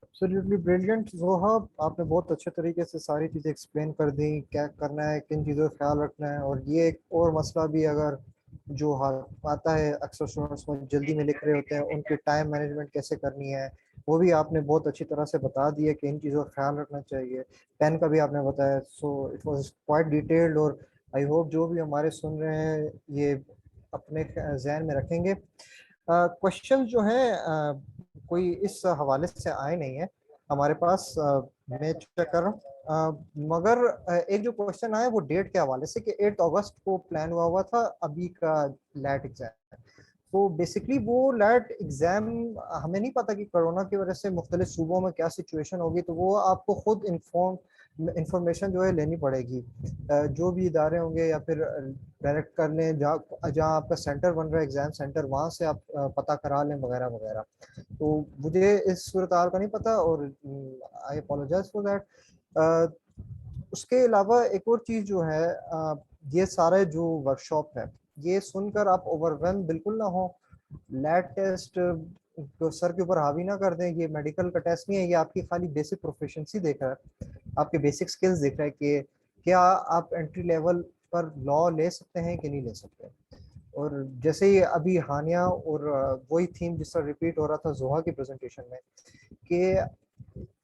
Absolutely brilliant जोहा, आपने बहुत अच्छे तरीके से सारी चीज़ें एक्सप्लेन कर दी, क्या करना है, किन चीज़ों का ख्याल रखना है। और ये एक और मसला भी अगर जो आता है, अक्सर स्टूडेंट्स को जल्दी में लिख रहे होते हैं, उनकी टाइम मैनेजमेंट कैसे करनी है, वो भी आपने बहुत अच्छी तरह से बता दिया कि इन चीज़ों का ख्याल रखना चाहिए। पेन का भी आपने बताया, so it was quite detailed. और आई होप जो भी हमारे सुन रहे हैं ये अपने जहन में रखेंगे। क्वेश्चन जो है कोई इस हवाले से आए नहीं है हमारे पास, मैं चेक कर रहा हूँ। मगर एक जो क्वेश्चन आया वो डेट के हवाले से कि 8 अगस्त को प्लान हुआ था अभी का लैट एग्जाम। तो बेसिकली वो लैट एग्जाम हमें नहीं पता कि कोरोना की वजह से मुख्तलिफ सूबों में क्या सिचुएशन होगी, तो वो आपको खुद इंफॉर्मेशन जो है लेनी पड़ेगी। जो भी इदारे होंगे या फिर डायरेक्ट कर लें, जहाँ जहाँ आपका सेंटर बन रहा है, एग्जाम सेंटर, वहाँ से आप पता करा लें वगैरह वगैरह। तो मुझे इस सूरत हाल का नहीं पता और आई अपोलोजाइज फॉर दैट। उसके अलावा एक और चीज़ जो है, ये सारे जो वर्कशॉप है, ये सुनकर आप ओवरवेलम बिल्कुल ना हो। लैब टेस्ट को सर के ऊपर हावी ना कर दें। ये मेडिकल का टेस्ट नहीं है, ये आपकी खाली बेसिक प्रोफिशिएंसी देख रहा है, आपके बेसिक स्किल्स देख रहा है कि क्या आप एंट्री लेवल पर लॉ ले सकते हैं कि नहीं ले सकते। और जैसे ही अभी हानिया और वही थीम जिस तरह रिपीट हो रहा था जोहा की प्रेजेंटेशन में कि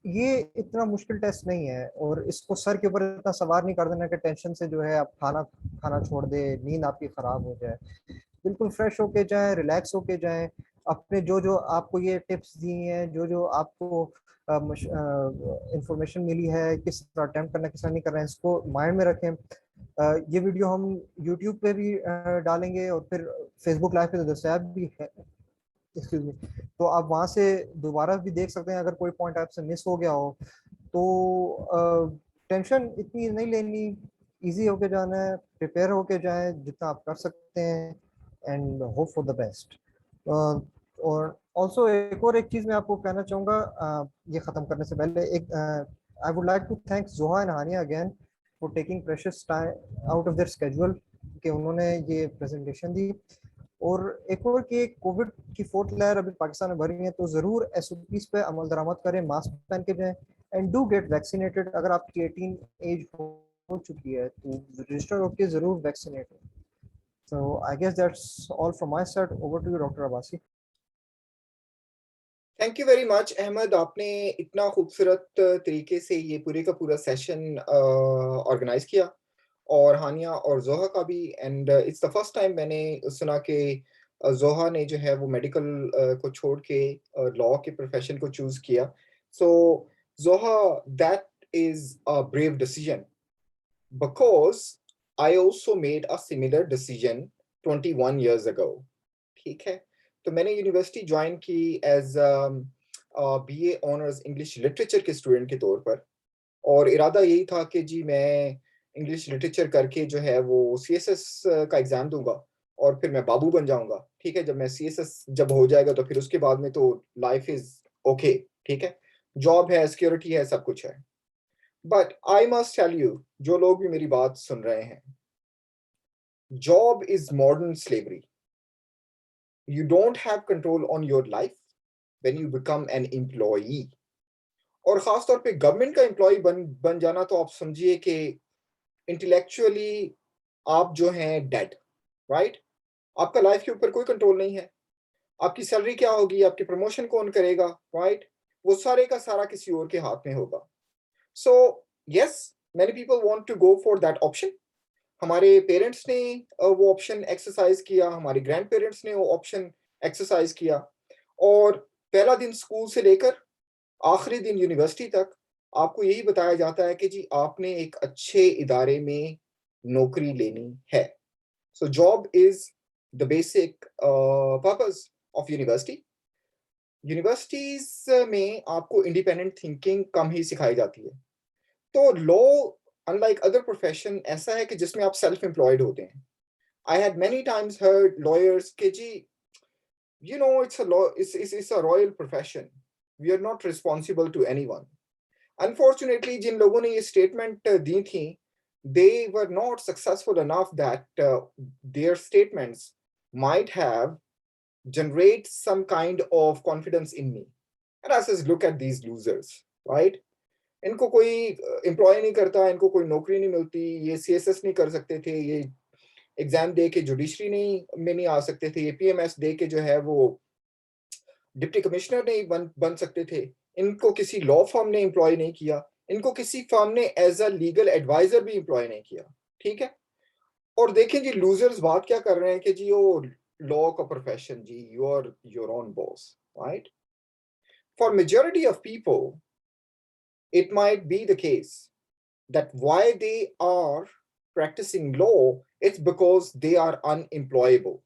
ये इतना मुश्किल टेस्ट नहीं है, और इसको सर के ऊपर इतना सवार नहीं कर देना कि टेंशन से जो है आप खाना खाना छोड़ दे, नींद आपकी खराब हो जाए। बिल्कुल फ्रेश होके जाएं, रिलैक्स होके जाएं। अपने जो जो आपको ये टिप्स दी हैं, जो जो आपको इंफॉर्मेशन मिली है, किस तरह अटेम्प्ट करना, किस तरह नहीं करना है, इसको माइंड में रखें। ये वीडियो हम यूट्यूब पे भी डालेंगे और फिर फेसबुक लाइव पे तो दस्तियाब भी है, एक्सक्यूज मी, तो आप वहाँ से दोबारा भी देख सकते हैं अगर कोई पॉइंट आपसे मिस हो गया हो तो। टेंशन इतनी नहीं लेनी, इजी होके जाना है, प्रिपेयर होके जाएं जितना आप कर सकते हैं, and hope for the best. और ऑल्सो एक चीज़ मैं आपको कहना चाहूँगा ये ख़त्म करने से पहले, एक I would like to thank Zoha and Hania again for taking precious time out of their schedule कि उन्होंने ये प्रेजेंटेशन दी। और एक और कि कोविड की 4th लहर अभी पाकिस्तान में भरी है, तो ज़रूर SOPs पे अमल दरामद करें, मास्क पहन के जाएं, एंड डू गेट वैक्सीनेटेड। अगर आपकी 18 एज हो चुकी है तो रजिस्टर होकर ज़रूर वैक्सीनेट हो। So I guess that's all from my side. Over to you, Dr. Abbasi. Thank you very much Ahmad, आपने इतना खूबसूरत तरीके से ये पूरे का पूरा सेशन ऑर्गेनाइज किया, और हानिया और जोहा का भी। And it's the first time मैंने सुना कि जोहा ने जो है वो मेडिकल को छोड़ के लॉ के प्रोफेशन को चूज किया। So Zoha, that is a brave decision, because I also made a similar decision 21 years ago। ठीक है, तो मैंने यूनिवर्सिटी ज्वाइन की as BA honours English literature के स्टूडेंट के तौर पर, और इरादा यही था कि जी मैं इंग्लिश लिटरेचर करके जो है वो CSS का एग्जाम दूंगा और फिर मैं बाबू बन जाऊंगा। ठीक है, जब मैं CSS जब हो जाएगा तो फिर उसके बाद में तो लाइफ इज ओके। ठीक है, जॉब है, सिक्योरिटी है, सब कुछ है। But I must tell you, जो लोग भी मेरी बात सुन रहे हैं, job is modern slavery. You don't have control on your life when you become an employee. और खासतौर पे गवर्नमेंट का एम्प्लॉय बन जाना, तो आप समझिए कि इंटेलेक्चुअली आप जो हैं डेड, राइट? आपका लाइफ के ऊपर कोई कंट्रोल नहीं है। आपकी सैलरी क्या होगी, आपकी प्रमोशन कौन करेगा, राइट? वो सारे का सारा किसी और के हाथ में होगा। So yes, many people want to go for that option. हमारे पेरेंट्स ने वो ऑप्शन एक्सरसाइज किया, हमारे ग्रैंड पेरेंट्स ने वो ऑप्शन एक्सरसाइज किया, और पहला दिन स्कूल से लेकर आखिरी दिन यूनिवर्सिटी तक आपको यही बताया जाता है कि जी आपने एक अच्छे इदारे में नौकरी लेनी है। So job is the basic purpose of university. Universities में आपको इंडिपेंडेंट थिंकिंग कम ही सिखाई जाती है। तो लॉ, अनलाइक अदर प्रोफेशन, ऐसा है कि जिसमें आप सेल्फ एम्प्लॉयड होते हैं। I had many times heard lawyers के जी, you know, it's a law, it's a royal profession, we are not responsible to anyone. Unfortunately, जिन लोगों ने ये स्टेटमेंट दी थी, they were not successful enough that their statements might have generate some kind of confidence in me. And I says, look at these losers, right? इनको कोई employ नहीं करता, इनको कोई नौकरी नहीं मिलती, ये सीएसएस नहीं कर सकते थे, ये एग्जाम दे के जुडिशरी नहीं में नहीं आ सकते थे, ये पीएमएस दे के जो है वो डिप्टी कमिश्नर नहीं बन सकते थे, इनको किसी लॉ फर्म ने एम्प्लॉय नहीं किया, इनको किसी फर्म ने एज अ लीगल एडवाइजर भी एम्प्लॉय नहीं किया। ठीक है? और देखें जी, लूजर्स बात क्या कर रहे हैं कि जी वो लॉ का प्रोफेशन, जी you are your own boss, right? For majority of people it might be the case that why they are practicing law, it's because they are unemployable,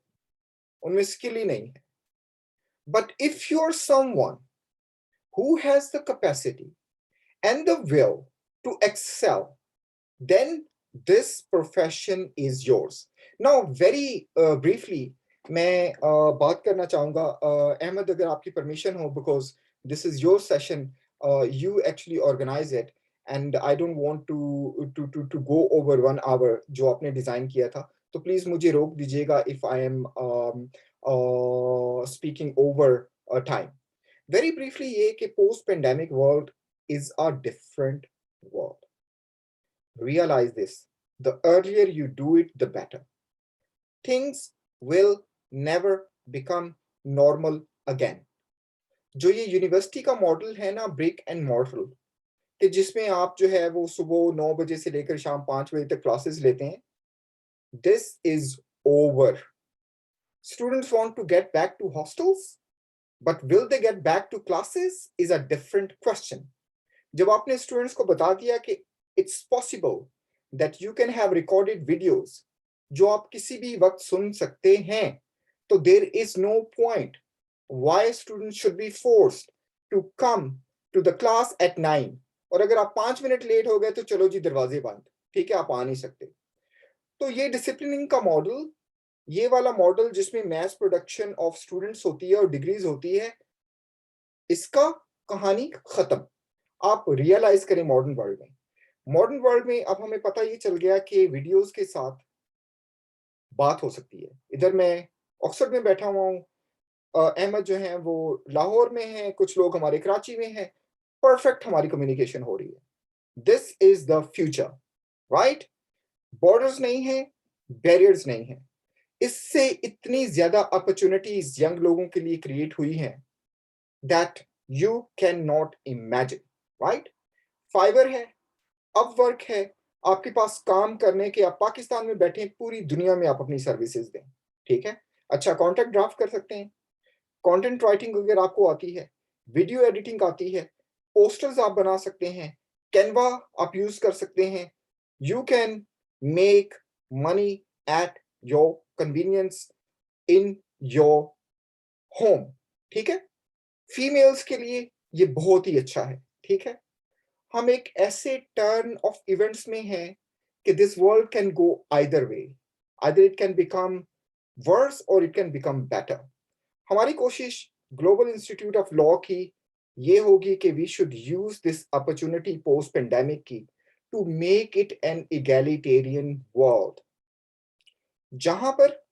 उनमें स्किल ही नहीं है। But if you're someone who has the capacity and the will to excel, then this profession is yours. Now, very briefly, मैं बात करना चाहूँगा, अहमद, अगर आपकी permission हो, because this is your session, you actually organize it, and I don't want to go over 1 hour जो आपने design किया था, तो प्लीज मुझे रोक दीजिएगा if I am speaking over time. Very briefly, ये कि post pandemic world is a different world. Realize this. The earlier you do it, the better. Things will never become normal again. जो ये university का model है ना, brick and मॉर्टल, कि जिसमें आप जो है वो सुबह 9 बजे से लेकर शाम 5 बजे तक क्लासेस लेते हैं, this is over. Students want to get back to hostels, but will they get back to classes is a different question. जब आपने स्टूडेंट्स को बता दिया कि it's possible that you can have recorded videos जो आप किसी भी वक्त सुन सकते हैं, तो there is no point why students should be forced to come to the class at 9, और अगर आप 5 मिनट लेट हो गए तो चलो जी दरवाजे बंद, ठीक है, आप आ नहीं सकते। तो ये डिसिप्लिनिंग का मॉडल, ये वाला मॉडल जिसमें मैस प्रोडक्शन ऑफ स्टूडेंट्स होती है और डिग्रीज होती है, इसका कहानी खत्म। आप रियलाइज करें मॉडर्न वर्ल्ड में, मॉडर्न वर्ल्ड में अब हमें पता ये चल गया कि वीडियोस के साथ बात हो सकती है। इधर मैं ऑक्सफोर्ड में बैठा हुआ हूँ, अहमद जो है वो लाहौर में है, कुछ लोग हमारे कराची में हैं, परफेक्ट हमारी कम्युनिकेशन हो रही है। This is the future, right? Borders नहीं है, बैरियर्स नहीं है। इससे इतनी ज्यादा अपॉर्चुनिटीज यंग लोगों के लिए क्रिएट हुई हैं that you can not imagine, right? Fiverr है, अपवर्क है, आपके पास काम करने के, आप पाकिस्तान में बैठे पूरी दुनिया में आप अपनी सर्विसेज दें, ठीक है? अच्छा कॉन्ट्रैक्ट ड्राफ्ट कर सकते हैं, कंटेंट राइटिंग अगर आपको आती है, वीडियो एडिटिंग आती है, पोस्टर्स आप बना सकते हैं, कैनवा आप यूज कर सकते हैं, you can make money at your convenience in your home, ठीक है? फीमेल्स के लिए ये बहुत ही अच्छा है, ठीक है? हम एक ऐसे टर्न ऑफ इवेंट्स में हैं कि this world can go either way, either it can become verse और इट कैन बिकम बेटर। हमारी कोशिश ग्लोबल इंस्टीट्यूट ऑफ लॉ की ये होगी कि we should use this opportunity post pandemic की to make it an egalitarian world, जहां पर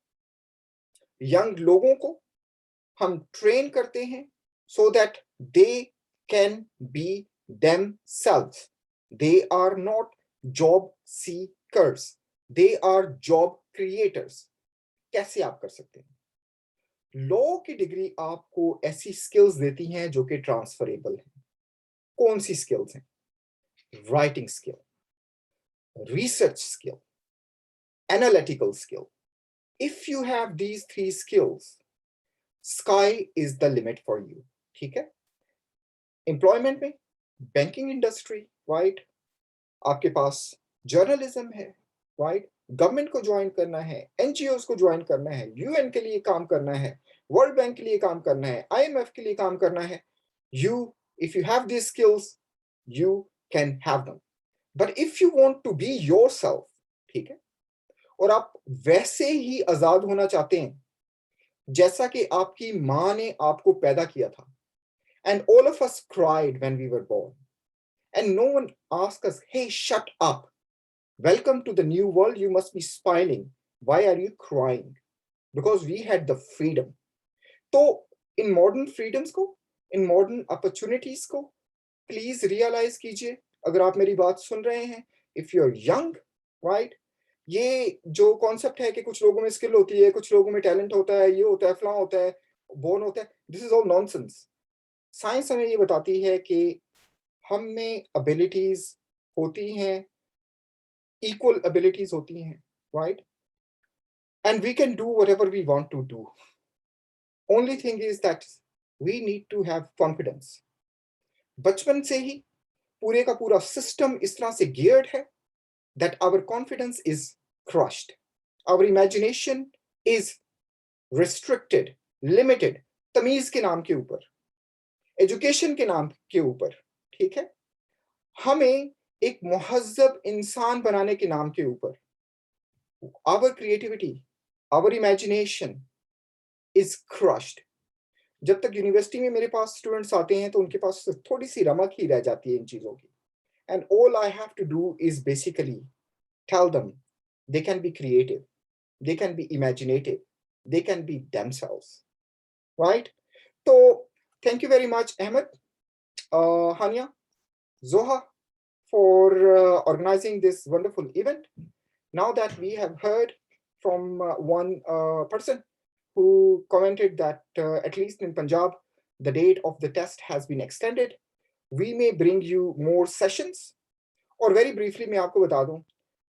यंग लोगों को हम ट्रेन करते हैं so that they can be themselves. They are not job seekers, they are job creators. कैसे आप कर सकते हैं? लॉ की डिग्री आपको ऐसी स्किल्स देती हैं जो कि ट्रांसफरेबल हैं। कौन सी स्किल्स हैं? Writing skill, research skill, analytical skill. If you have these three skills, sky is the limit for you. ठीक है? एम्प्लॉयमेंट में बैंकिंग इंडस्ट्री, राइट, आपके पास जर्नलिज्म है, राइट, गवर्नमेंट को ज्वाइन करना है, एनजीओ को ज्वाइन करना है, यूएन के लिए काम करना है, वर्ल्ड बैंक के लिए काम करना है, आईएमएफ के लिए काम करना है. You, if you have these skills, you can have them. But if you want to be yourself, ठीक है, और आप वैसे ही आजाद होना चाहते हैं जैसा कि आपकी माँ ने आपको पैदा किया था, and all of us cried when we were born, and no one asked us, hey, shut up, welcome to the new world, you must be smiling, why are you crying? Because we had the freedom. So in modern freedoms को, in modern opportunities को please realize कीजिए, अगर आप मेरी बात सुन रहे हैं, if you're young, right, ये जो कॉन्सेप्ट है कि कुछ लोगों में स्किल होती है, कुछ लोगों में टैलेंट होता है, ये होता है, फलां होता है, बोर्न होता है, this is all nonsense. Science हमें ये बताती है कि हम में एबिलिटीज होती हैं, इक्वल एबिलिटीज होती हैं, right, and we can do whatever we want to do. Only thing is that we need to have confidence. बचपन से ही पूरे का पूरा सिस्टम इस तरह से गियर्ड है that our confidence is crushed, our imagination is restricted, limited, तमीज के नाम के ऊपर, एजुकेशन के नाम के ऊपर, ठीक है, हमें एक मुहज्जब इंसान बनाने के नाम के ऊपर our creativity, our imagination is crushed. जब तक यूनिवर्सिटी में मेरे पास स्टूडेंट्स आते हैं तो उनके पास थोड़ी सी रमक ही रह जाती है इन चीजों की, and all I have to do is basically tell them they can be creative, they can be imaginative, they can be themselves, right? So thank you very much, Ahmed, Hania, Zoha, for organizing this wonderful event. Now that we have heard from one person who commented that at least in Punjab the date of the test has been extended, we may bring you more sessions. और very briefly मैं आपको बता दूं,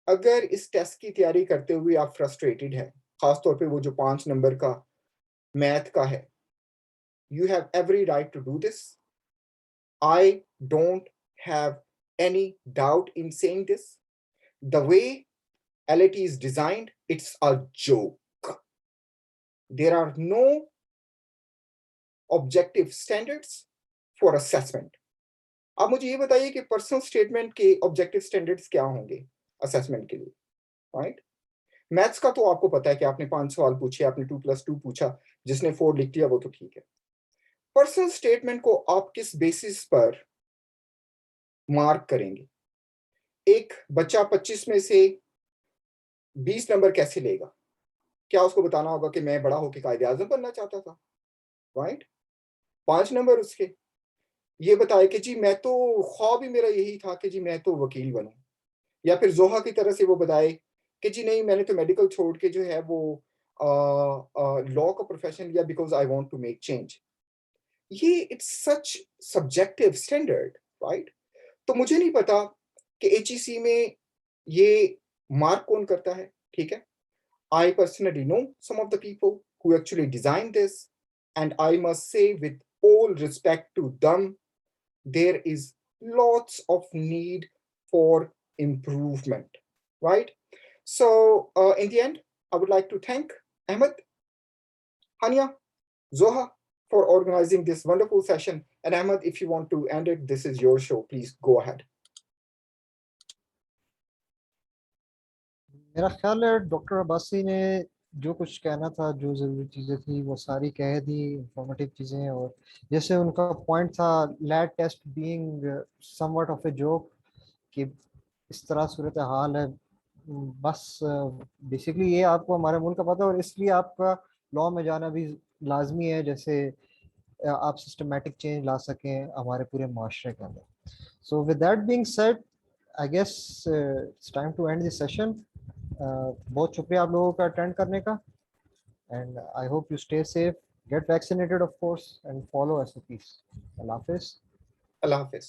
अगर इस test की तैयारी करते हुए आप फ्रस्ट्रेटेड हैं, खासतौर पे वो जो 5 नंबर का मैथ का है, you have every right to do this. I don't have any doubt in saying this. The way LAT is designed, it's a joke. There are no objective standards for assessment. आप मुझे ये बताइए कि personal statement के objective standards क्या होंगे assessment के लिए, राइट? मैथ्स का तो आपको पता है कि आपने 5 सवाल पूछे, आपने 2+2 पूछा, जिसने 4 लिख दिया वो तो ठीक है. पर्सनल स्टेटमेंट को आप किस बेसिस पर मार्क करेंगे? एक बच्चा 25 में से 20 नंबर कैसे लेगा? क्या उसको बताना होगा कि मैं बड़ा होकर कायदे आजम बनना चाहता था, राइट? 5 नंबर उसके ये बताए कि जी मैं तो ख्वाब ही मेरा यही था कि जी मैं तो वकील बनूं, या फिर जोहा की तरह से वो बताए कि जी नहीं मैंने तो मेडिकल छोड़ के जो है वो लॉ का प्रोफेशन लिया because I want to make change. ये it's such subjective standard, right? तो मुझे नहीं पता कि एचईसी में ये मार्क कौन करता है, ठीक है? I personally know some of the people who actually designed this, and I must say with all respect to them, there is lots of need for improvement, right? So in the end, I would like to thank Ahmed, Hania, Zoha for organizing this wonderful session. And Ahmed, if you want to end it, this is your show. Please go ahead. मेरा ख्याल है doctor Abbasi ने जो कुछ कहना था, जो ज़रूरी चीज़ें थी वो सारी कह दी, इंफॉर्मेटिव चीज़ें। और जैसे उनका पॉइंट था lab test being somewhat of a joke, कि इस तरह सूरत हाल है। बस बेसिकली ये आपको हमारे मुल्क का पता है, और इसलिए आपका लॉ में जाना भी लाजमी है, जैसे आप सिस्टमेटिक चेंज ला सकें हमारे पूरे माशरे के अंदर। So with that being said, I guess it's time to end this session. बहुत शुक्रिया आप लोगों का अटेंड करने का, and I hope you stay safe, get vaccinated of course, and follow SOPs. Allah Hafiz. Allah Hafiz.